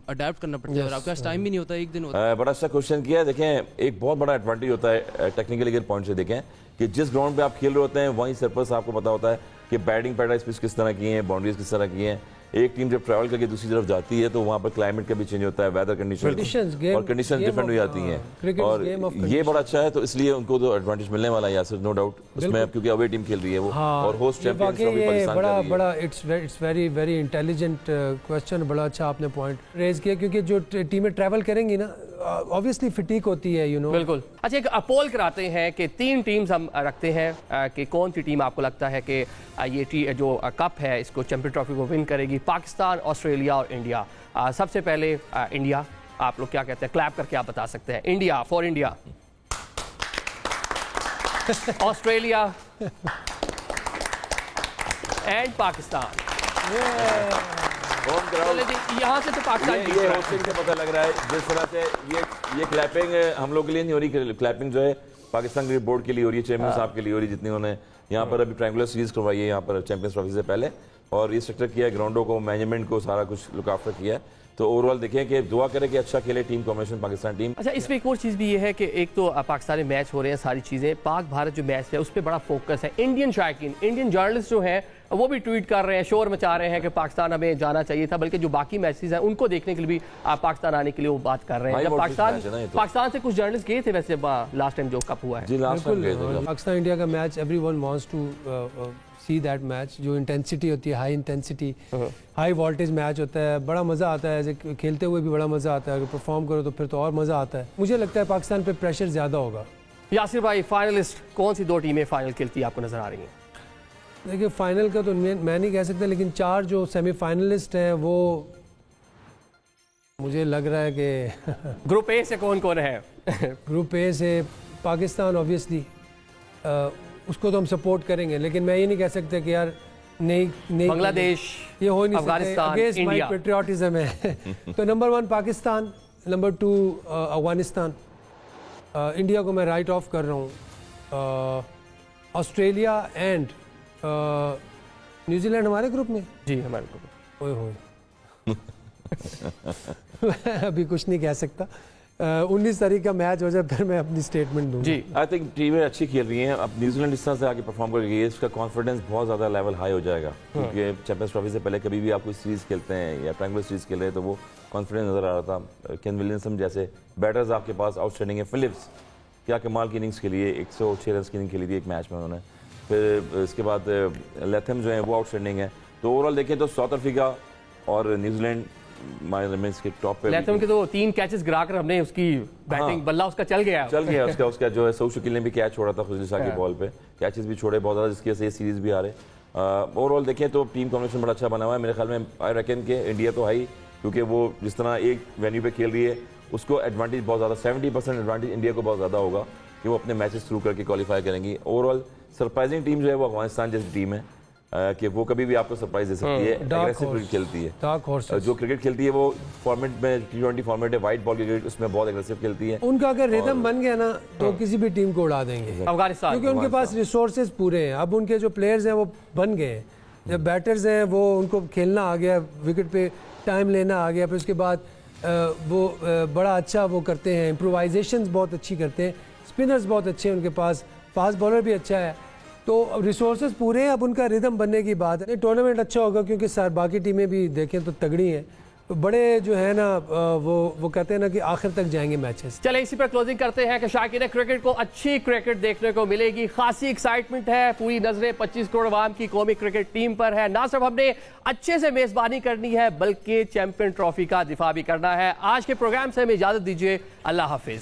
अडेप्ट करना पड़ता है और आपके पास टाइम भी नहीं होता, एक दिन होता है। बड़ा अच्छा क्वेश्चन किया है। देखें, एक बहुत बड़ा एडवांटेज होता है टेक्निकल अगर पॉइंट से देखें कि जिस ग्राउंड पे आप खेल रहे होते हैं वहीं सरपस आपको पता होता है कि बैटिंग पैटर्न पिच किस तरह की हैं, बाउंड्रीज किस तरह की हैं। एक टीम जब ट्रैवल करके दूसरी तरफ जाती है तो वहाँ पर क्लाइमेट का भी चेंज होता है, वेदर कंडीशन और कंडीशन डिफरेंट हो जाती हैं, और ये बड़ा अच्छा है। तो इसलिए उनको तो एडवांटेज मिलने वाला है यासिर, नो डाउट उसमें, क्योंकि अवे टीम खेल रही है वो और होस्ट चैंपियंस ट्रॉफी पाकिस्तान बड़ा बड़ा इट्स वेरी इंटेलिजेंट क्वेश्चन, बड़ा अच्छा आपने पॉइंट रेज किया, क्योंकि जो टीमें ट्रैवल करेंगी ना ऑब्वियसली फटीक होती है, यू नो। बिल्कुल। अच्छा, एक पोल कराते हैं कि 3 टीम्स हम रखते हैं कि कौन सी टीम आपको लगता है कि ये जो कप है इसको चैंपियन ट्रॉफी को विन करेगी, पाकिस्तान, ऑस्ट्रेलिया और इंडिया। सबसे पहले इंडिया, आप लोग क्या कहते हैं, क्लैप करके आप बता सकते हैं। India, for India. Australia and Pakistan. यहाँ से तो पाकिस्तान ये होस्टिंग से पता लग रहा है जिस तरह से ये क्लैपिंग हम लोग के लिए नहीं हो रही, क्लैपिंग जो है पाकिस्तान क्रिकेट बोर्ड के लिए हो रही है, चेयरमैन साहब के लिए हो रही है, जितनी उन्होंने यहाँ पर अभी ट्रायंगुलर सीरीज करवाई है यहाँ पर चैंपियंस ट्रॉफी से पहले, और रिस्ट्रक्चर किया है ग्राउंडों को, मैनेजमेंट को, सारा कुछ लुक आफ्टर किया है। तो ओवरऑल देखें कि दुआ करें कि अच्छा खेले टीम कॉम्बिनेशन पाकिस्तान टीम। अच्छा, इसमें एक और चीज़ भी ये है कि एक तो पाकिस्तान में मैच हो रहे हैं, सारी चीज़ें, पाक भारत जो मैच है उस पर बड़ा फोकस है। इंडियन शायकीन, इंडियन जर्नलिस्ट जो हैं वो भी ट्वीट कर रहे हैं, शोर मचा रहे हैं कि पाकिस्तान हमें जाना चाहिए था, बल्कि जो बाकी मैचेस हैं उनको देखने के लिए भी पाकिस्तान आने के लिए वो बात कर रहे हैं। जब पाकिस्तान से कुछ जर्नलिस्ट गए थे वैसे लास्ट टाइम जो कप हुआ है। पाकिस्तान इंडिया का match everyone wants to see that match, जो इंटेंसिटी होती है, high intensity, high voltage match होता है, बड़ा मज़ा आता है, ऐसे खेलते हुए भी बड़ा मज़ा आता है, अगर परफॉर्म करो तो फिर तो और मज़ा आता है। मुझे लगता है पाकिस्तान पे प्रेशर ज़्यादा होगा। यासिर भाई, फाइनलिस्ट कौन सी 2 टीमें फाइनल खेलती आपको नजर आ रही हैं? देखिए, फाइनल का तो मैं नहीं कह सकता, लेकिन 4 जो सेमीफाइनलिस्ट हैं वो मुझे लग रहा है कि ग्रुप ए से कौन कौन है? ग्रुप ए से पाकिस्तान ऑब्वियसली, उसको तो हम सपोर्ट करेंगे, लेकिन मैं ये नहीं कह सकता कि यार नहीं बांग्लादेश, ये हो नहीं सकता, अगेंस्ट माय पेट्रियोटिज्म है। तो number 1 Pakistan, number 2 Afghanistan, India को मैं राइट ऑफ कर रहा हूँ, ऑस्ट्रेलिया एंड न्यूजीलैंड हमारे ग्रुप में। जी, हमारे ग्रुप में। ओए अभी कुछ नहीं कह सकता, 19 तारीख का मैच हो जाए फिर मैं अपनी स्टेटमेंट दूंगा। जी, आई थिंक टीमें अच्छी खेल रही हैं। अब न्यूजीलैंड इस तरह से आगे परफॉर्म कर रही है, इसका कॉन्फिडेंस बहुत ज़्यादा लेवल हाई हो जाएगा, क्योंकि चैंपियंस ट्रॉफी से पहले कभी भी आप कोई सीरीज़ खेलते हैं या ट्रायंगुलर सीरीज़ खेल रहे हैं तो वो कॉन्फिडेंस नज़र आ रहा था। केन विलियमसन जैसे बैटर्स आपके पास आउटस्टैंडिंग है। फिलिप्स क्या कमाल की इनिंग्स खेली है, 106 रन की इनिंग खेली थी एक मैच में उन्होंने। फिर इसके बाद लैथम जो है वो आउटस्टैंडिंग है। तो ओवरऑल देखें तो साउथ अफ्रीका और न्यूजीलैंड के टॉप पे। लैथम के तो 3 कैचेस गिराकर हमने उसकी बैटिंग, बल्ला उसका चल गया उसका जो है सऊद शकील ने भी कैच छोड़ा था खुजली शाह की बॉल पे, कैचेस भी छोड़े बहुत ज़्यादा, जिसकी वजह से ये सीरीज भी आ रहे। ओवरऑल देखें तो टीम कॉम्बिनेशन बड़ा अच्छा बना हुआ है मेरे ख्याल में। आई रेकन के इंडिया तो हाई, क्योंकि वो जिस तरह एक वेन्यू पे खेल रही है उसको एडवांटेज बहुत ज़्यादा, 70% एडवांटेज इंडिया को बहुत ज़्यादा होगा कि वो अपने मैचेस थ्रू करके क्वालिफाई करेंगी। ओवरऑल सरप्राइजिंग टीम जो है वो अफगानिस्तान जैसी टीम है कि वो कभी भी आपको सरप्राइज दे सकती है, एग्रेसिव क्रिकेट खेलती है। जो क्रिकेट खेलती है वो फॉर्मेट में T20 फॉर्मेट है, वाइट बॉल क्रिकेट, उसमें बहुत एग्रेसिव खेलती है। उनका अगर रिदम बन गया ना तो किसी भी टीम को उड़ा देंगे अफगानिस्तान, क्योंकि उनके पास रिसोर्सेज पूरे हैं। अब उनके जो प्लेयर्स हैं वो बन गए हैं, जब बैटर्स हैं वो उनको खेलना आ गया, विकेट पे टाइम लेना आ गया, फिर उसके बाद वो बड़ा अच्छा वो करते हैं, इम्प्रोवाइजेशन बहुत अच्छी करते हैं, स्पिनर्स बहुत अच्छे हैं उनके पास, फास्ट बॉलर भी अच्छा है, तो रिसोर्सेज पूरे हैं। अब उनका रिदम बनने की बात है। टूर्नामेंट अच्छा होगा क्योंकि बाकी टीमें भी देखें तो तगड़ी हैं, तो बड़े जो है ना वो कहते हैं ना कि आखिर तक जाएंगे मैचेस। चले इसी पर क्लोजिंग करते हैं कि शायकीन क्रिकेट को अच्छी क्रिकेट देखने को मिलेगी, खासी एक्साइटमेंट है, पूरी नजरें 25 करोड़ आवाम की कौमी क्रिकेट टीम पर है। ना सिर्फ हमने अच्छे से मेजबानी करनी है बल्कि चैंपियन ट्रॉफी का दिफा भी करना है। आज के प्रोग्राम से हमें इजाजत दीजिए, अल्लाह हाफिज।